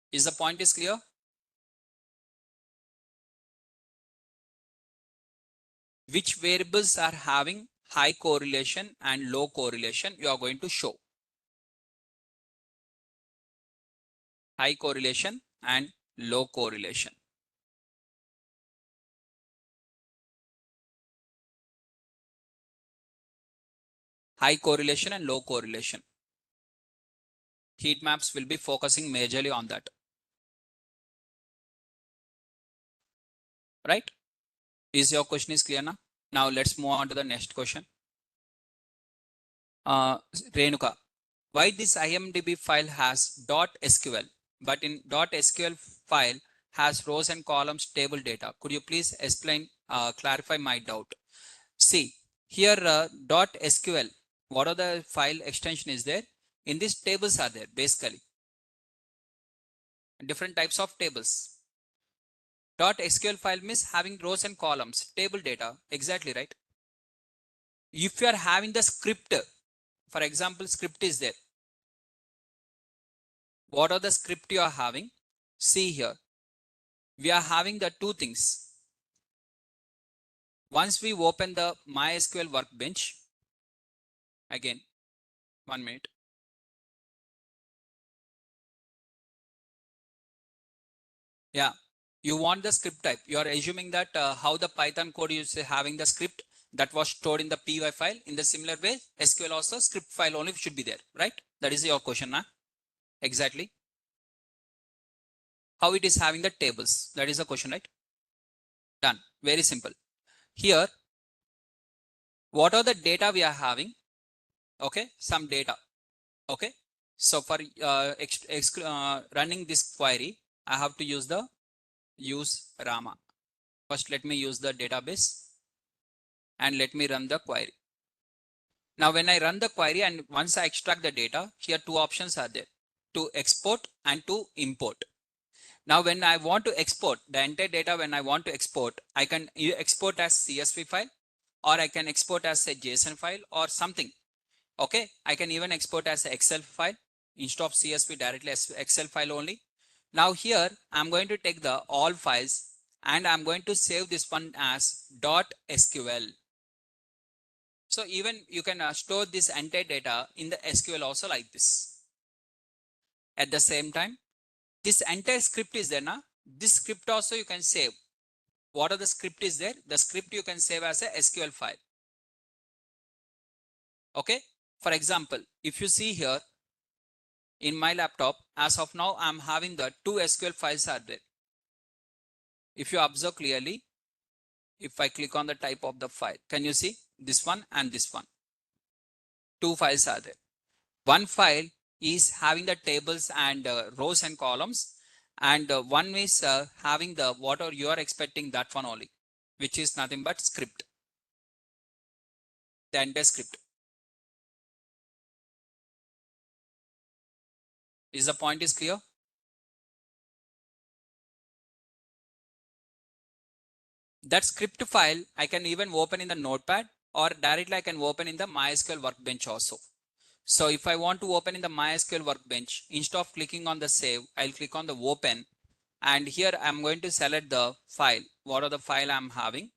Is the point is clear? Which variables are having high correlation and low correlation you are going to show. High correlation and low correlation. High correlation and low correlation. Heat maps will be focusing majorly on that. right? Is your question is clear now? Now let's move on to the next question. Renuka, why this IMDb file has .sql, but in .sql file has rows and columns table data? Could you please explain, clarify my doubt? See, here .sql, what are the file extension is there? In these tables are there, basically. Different types of tables. .sql file means having rows and columns, table data, exactly right. If you are having the script, for example, script is there. What are the script you are having? See here, we are having the two things. Once we open the MySQL workbench, again, 1 minute. Yeah, you want the script type. You are assuming that how the Python code is having the script that was stored in the py file. In the similar way, SQL also script file only should be there, right? That is your question, huh? Exactly. How it is having the tables? That is the question, right? Done. Very simple. Here, what are the data we are having? Okay, some data. Okay, so for running this query, I have to use Rama. First, let me use the database and let me run the query. Now, when I run the query and once I extract the data, here two options are there, to export and to import. Now, when I want to export the entire data, when I want to export, I can export as CSV file, or I can export as a JSON file or something. Okay, I can even export as an Excel file instead of CSV, directly as Excel file only. Now here I'm going to take the all files and I'm going to save this one as .sql. So even you can store this entire data in the SQL also like this. At the same time, this entire script is there now. This script also you can save. What are the script is there? The script you can save as a SQL file. Okay. For example, if you see here in my laptop, as of now, I'm having the two SQL files are there. If you observe clearly, if I click on the type of the file, can you see this one and this one? Two files are there. One file is having the tables and rows and columns, and one is having the what are you are expecting, that one only, which is nothing but script, the entire script. Is the point is clear? That script file I can even open in the notepad, or directly I can open in the MySQL workbench also. So if I want to open in the MySQL workbench, instead of clicking on the save, I'll click on the open, and here I'm going to select the file. What are the file I'm having?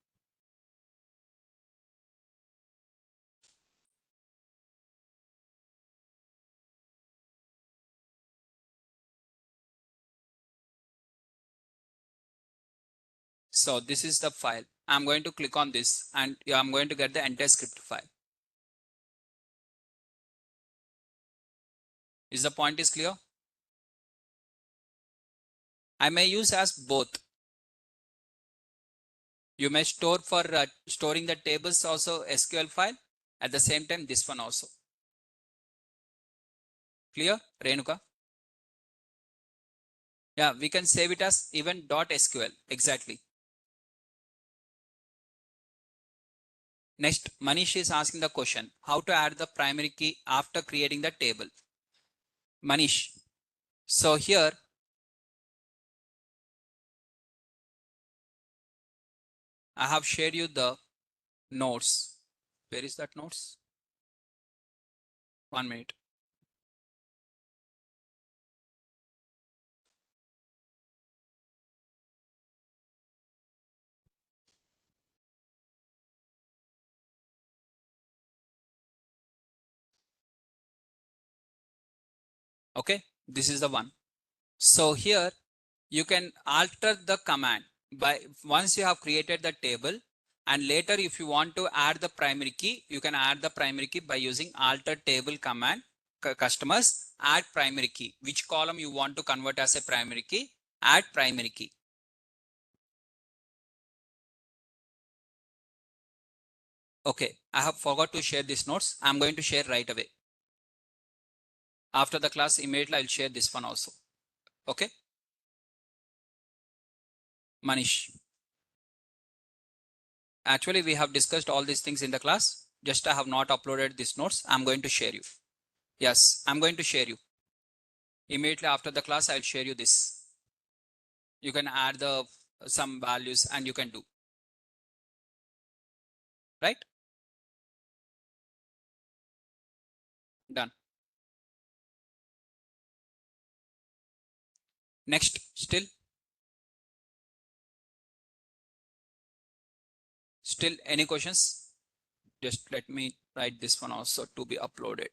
So this is the file. I'm going to click on this and I'm going to get the entire script file. Is the point is clear? I may use as both. You may store for storing the tables also SQL file. At the same time, this one also. Clear, Renuka? Yeah, we can save it as even .sql. Exactly. Next, Manish is asking the question, how to add the primary key after creating the table? Manish, so here, I have shared you the notes. Where is that notes? 1 minute. Okay, this is the one. So here you can alter the command by once you have created the table, and later if you want to add the primary key, you can add the primary key by using alter table command. Customers, add primary key. Which column you want to convert as a primary key? Add primary key. Okay, I have forgot to share these notes. I'm going to share right away. After the class, immediately I'll share this one also. Okay, Manish. Actually, we have discussed all these things in the class. Just I have not uploaded these notes. I'm going to share you. Yes, I'm going to share you. Immediately after the class, I'll share you this. You can add the some values and you can do. Right? Done. Next, still any questions? Just let me write this one also to be uploaded.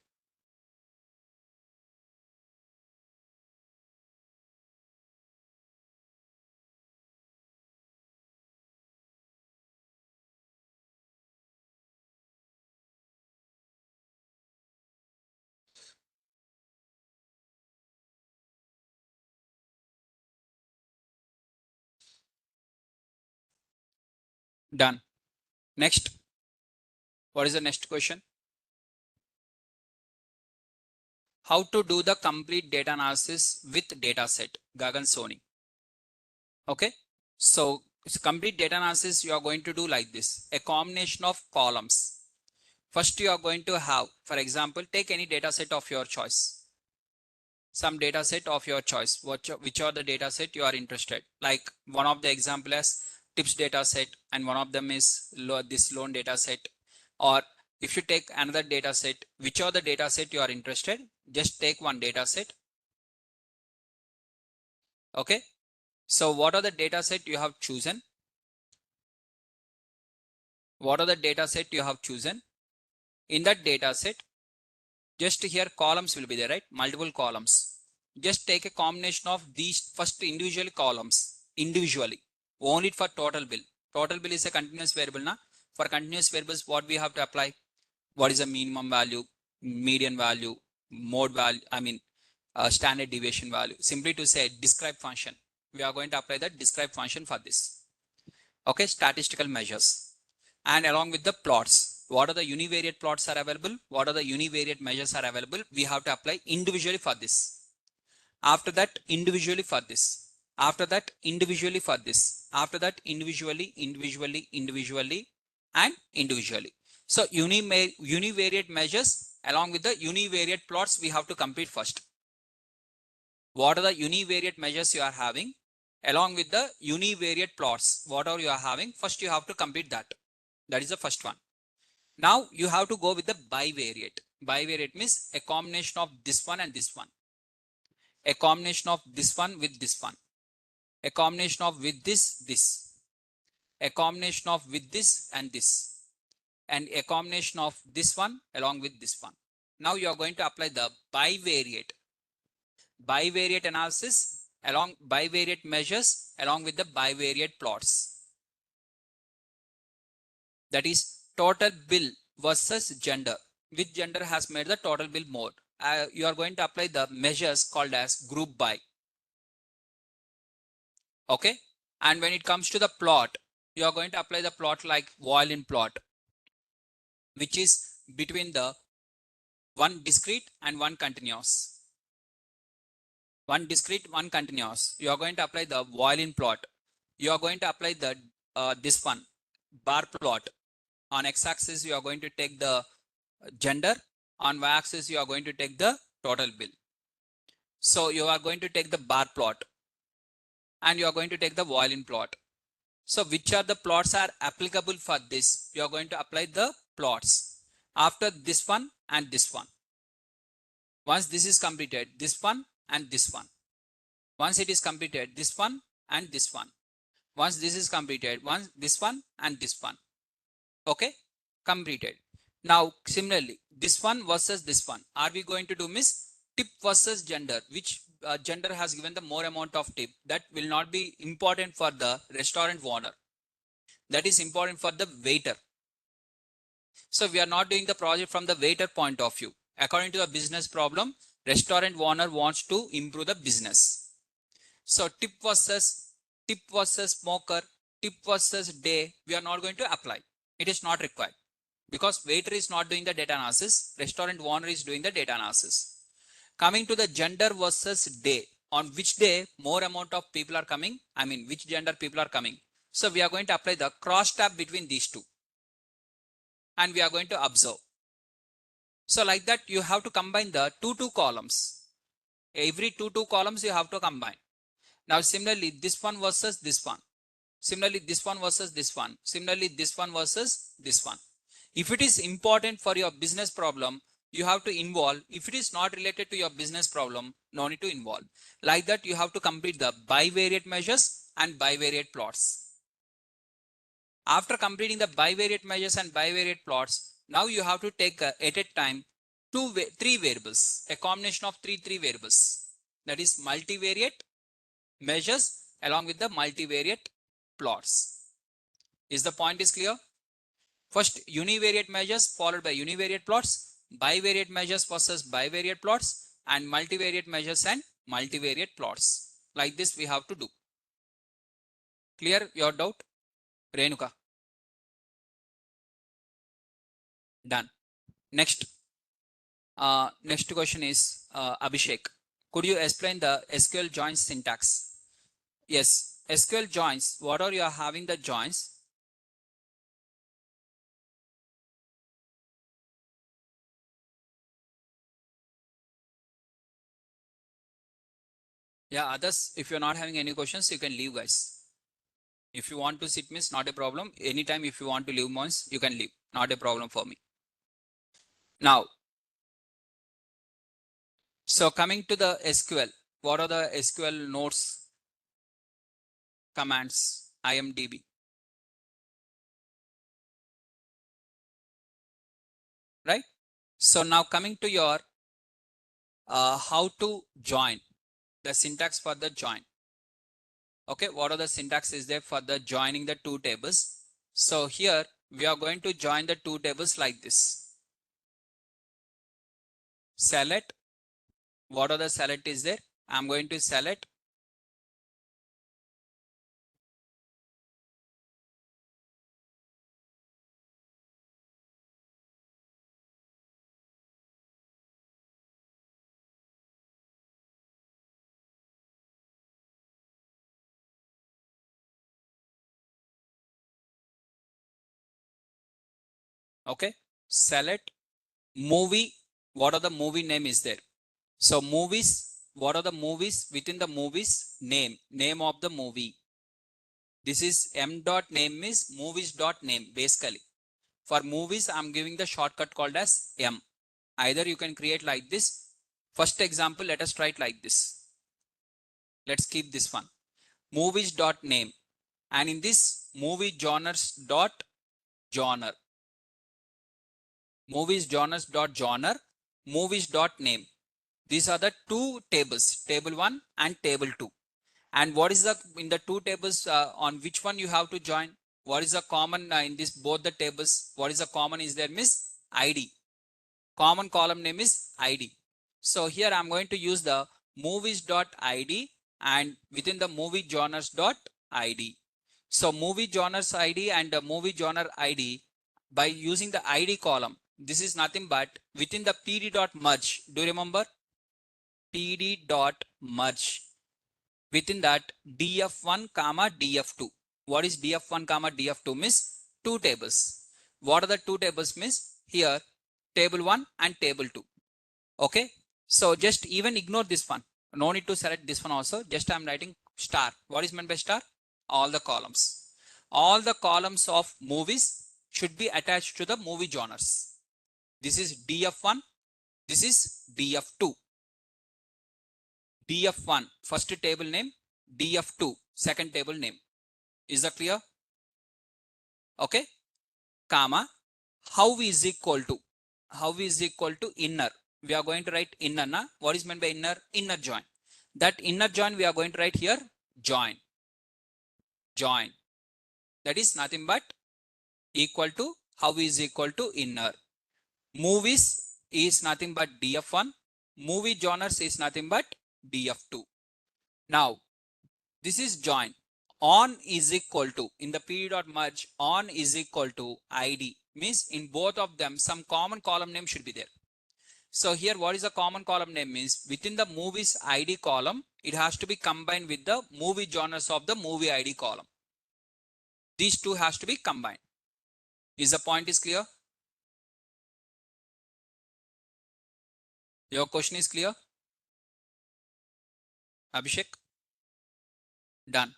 Done. Next, what is the next question? How to do the complete data analysis with data set? Gagan Soni. Okay. So it's complete data analysis. You are going to do like this, a combination of columns. First, you are going to have, for example, take any data set of your choice. Some data set of your choice. Which are the data set you are interested? Like one of the example is tips data set, and one of them is this loan data set. Or if you take another data set, which are the data set you are interested? Just take one data set. Okay. So what are the data set you have chosen? What are the data set you have chosen? In that data set, just here columns will be there, right? Multiple columns. Just take a combination of these first individual columns individually. Only for total bill. Total bill is a continuous variable. Na? For continuous variables, what we have to apply? What is the minimum value, median value, mode value, standard deviation value. Simply to say describe function. We are going to apply that describe function for this. Okay, statistical measures. And along with the plots, what are the univariate plots are available? What are the univariate measures are available? We have to apply individually for this. After that, individually for this. After that, individually for this. After that, individually, and individually. So univariate measures along with the univariate plots we have to complete first. What are the univariate measures you are having? Along with the univariate plots, whatever you are having, first you have to complete that. That is the first one. Now you have to go with the bivariate. Bivariate means a combination of this one and this one. A combination of this one with this one. A combination of with this. A combination of with this and this. And a combination of this one along with this one. Now you are going to apply the bivariate. Bivariate analysis along bivariate measures along with the bivariate plots. That is total bill versus gender. Which gender has made the total bill more? You are going to apply the measures called as group by. Okay. And when it comes to the plot, you are going to apply the plot like violin plot, which is between the one discrete and one continuous. One discrete, one continuous. You are going to apply the violin plot. You are going to apply the this one bar plot. On x-axis, you are going to take the gender. On y-axis, you are going to take the total bill. So you are going to take the bar plot and you are going to take the violin plot. So which are the plots are applicable for this? You are going to apply the plots after this one and this one. Once this is completed, this one and this one. Once it is completed, this one and this one. Once this is completed, this one and this one. Okay, completed. Now similarly, this one versus this one. Are we going to do miss tip versus gender? Which gender has given the more amount of tip? That will not be important for the restaurant owner. That is important for the waiter. So we are not doing the project from the waiter point of view. According to the business problem, restaurant owner wants to improve the business. So tip versus smoker, tip versus day, we are not going to apply. It is not required. because waiter is not doing the data analysis, restaurant owner is doing the data analysis. Coming to the gender versus day, on which day more amount of people are coming, I mean which gender people are coming. So we are going to apply the cross tab between these two and we are going to observe. So like that you have to combine the two columns. Every two columns you have to combine. Now similarly this one versus this one. Similarly this one versus this one. Similarly this one versus this one. If it is important for your business problem, you have to involve. If it is not related to your business problem, no need to involve. Like that you have to complete the bivariate measures and bivariate plots. After completing the bivariate measures and bivariate plots, now you have to take at a time three variables, a combination of three variables. That is multivariate measures along with the multivariate plots. Is the point is clear? First univariate measures followed by univariate plots, bivariate measures versus bivariate plots, and multivariate measures and multivariate plots. Like this we have to do. Clear your doubt? Renuka. Done. Next. Next question is Abhishek. Could you explain the SQL joins syntax? Yes, SQL joins. What are you having the joins? Yeah, others, if you're not having any questions, you can leave, guys. If you want to sit, miss, not a problem. Anytime if you want to leave, once you can leave. Not a problem for me. Now, so coming to the SQL, what are the SQL nodes commands? IMDb. Right? So now coming to your how to join, the syntax for the join. Okay, what are the syntax is there for the joining the two tables? So here we are going to join the two tables like this. Select. What are the select is there? I'm going to select. Okay, select movie. What are the movie name is there? So movies. What are the movies within the movies name of the movie? This is m dot name is movies dot name basically. For movies, I'm giving the shortcut called as M. Either you can create like this. First example, let us try it like this. Let's keep this one. Movies dot name. And in this movie genres dot genre. Movies genres dot genre. Movies dot name. These are the two tables, table 1 and table 2. And what is the in the two tables on which one you have to join? What is the common in this both the tables? What is the common is there, miss? ID. Common column name is ID. So here I'm going to use the movies.id and within the movie genres.id. So movie genres ID and the movie genre ID by using the ID column. This is nothing but within the pd.merge. Do you remember? pd.merge. Within that df1 comma df2. What is df1 comma df2 miss? Two tables. What are the two tables miss? Here table 1 and table 2. Okay, so just even ignore this one. No need to select this one also. Just I'm writing star. What is meant by star? All the columns. All the columns of movies should be attached to the movie genres. This is df1. This is df2. df1 first table name, df2 second table name. Is that clear? Okay, comma how is equal to, how is equal to inner. We are going to write inner. Na? What is meant by inner? Inner join. That inner join we are going to write here join. Join. That is nothing but equal to how is equal to inner. Movies is nothing but df1. Movie genres is nothing but df2. Now this is join. On is equal to in the p.merge on is equal to id. means in both of them some common column name should be there. So here what is the common column name means within the movies ID column, it has to be combined with the movie genres of the movie ID column. These two has to be combined. Is the point is clear? Your question is clear? Abhishek? Done.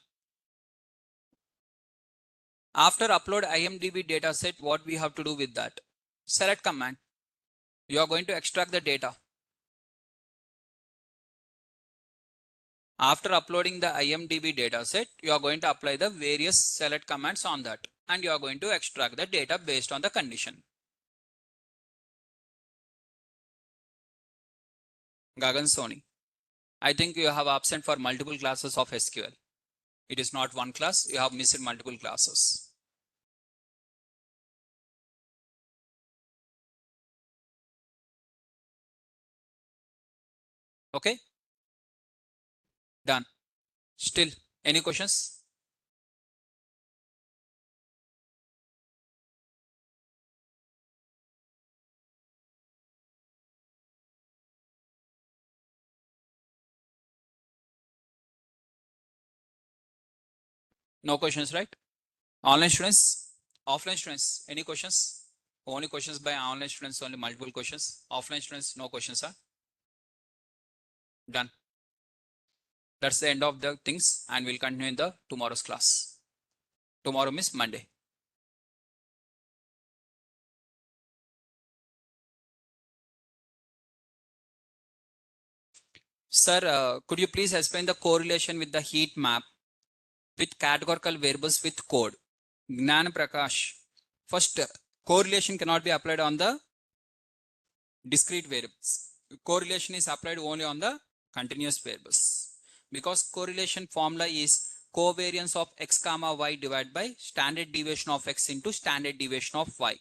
After upload IMDb dataset, what we have to do with that? Select command. You are going to extract the data. After uploading the IMDb dataset, you are going to apply the various select commands on that, and you are going to extract the data based on the condition. Gagan Soni, I think you have absent for multiple classes of SQL. It is not one class, you have missed multiple classes. Okay, done. Still, any questions? No questions, right? Online students, offline students, any questions? Only questions by online students, only multiple questions. Offline students, no questions, are done. That's the end of the things, and we'll continue in the tomorrow's class. Tomorrow means Monday. Sir, could you please explain the correlation with the heat map with categorical variables with code? Gnan Prakash. First, correlation cannot be applied on the discrete variables. Correlation is applied only on the continuous variables, because correlation formula is covariance of x comma y divided by standard deviation of x into standard deviation of y.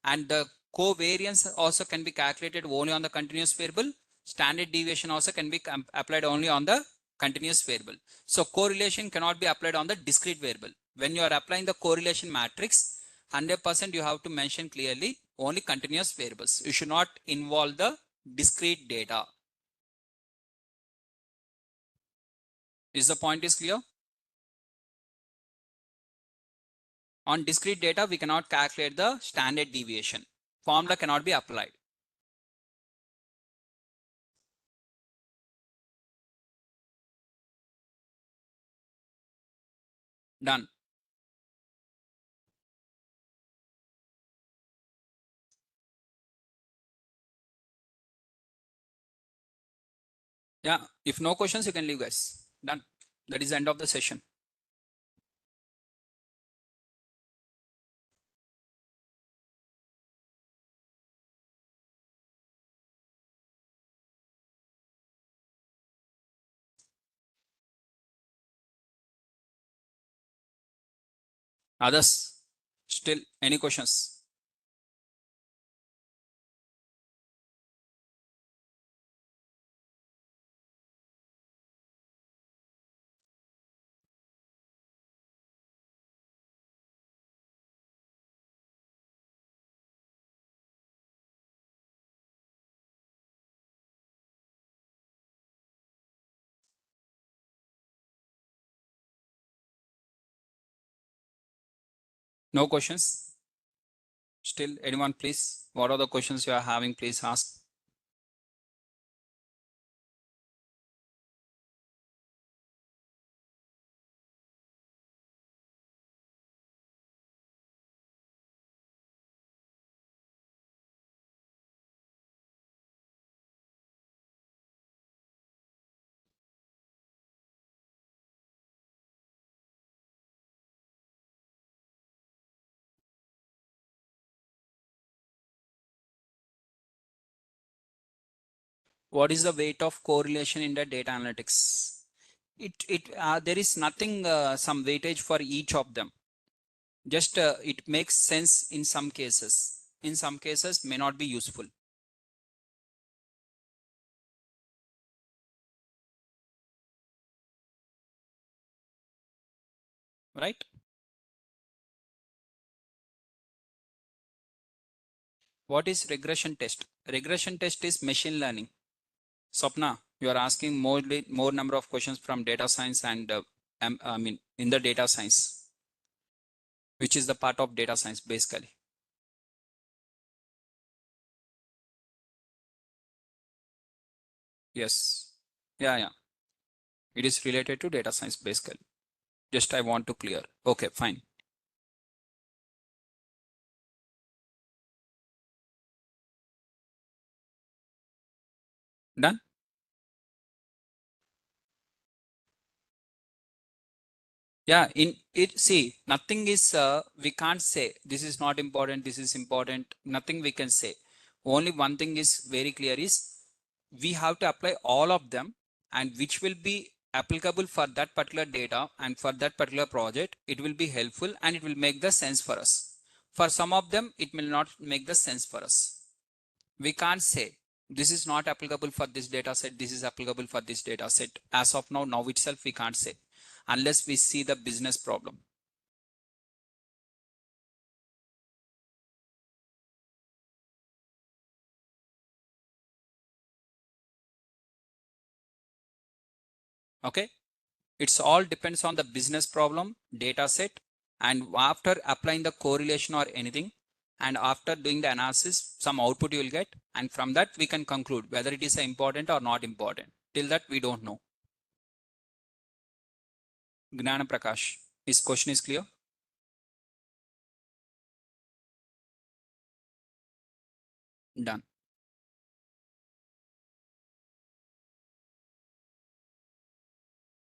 And the covariance also can be calculated only on the continuous variable. Standard deviation also can be applied only on the continuous variable. So correlation cannot be applied on the discrete variable. When you are applying the correlation matrix, 100% you have to mention clearly only continuous variables. You should not involve the discrete data. Is the point is clear? On discrete data, we cannot calculate the standard deviation. Formula cannot be applied. Done. Yeah, if no questions, you can leave, guys. Done. That is the end of the session. Others, still any questions? No questions? Still anyone, please? What are the questions you are having? Please ask. What is the weight of correlation in the data analytics? There is nothing, some weightage for each of them. Just it makes sense in some cases. In some cases, may not be useful. Right? What is regression test? Regression test is machine learning. Swapna, you are asking more number of questions from data science and I mean in the data science, which is the part of data science basically. Yes. Yeah. It is related to data science basically. Just I want to clear. Okay, fine. Done? Yeah, in it, see, nothing is, we can't say this is not important, this is important, nothing we can say. Only one thing is very clear is we have to apply all of them, and which will be applicable for that particular data and for that particular project, it will be helpful and it will make the sense for us. For some of them, it will not make the sense for us. We can't say this is not applicable for this data set, this is applicable for this data set. As of now itself, we can't say unless we see the business problem. Okay. It's all depends on the business problem, data set, and after applying the correlation or anything, and after doing the analysis, some output you will get, and from that we can conclude whether it is important or not important. Till that we don't know. Gnana Prakash, his question is clear? Done.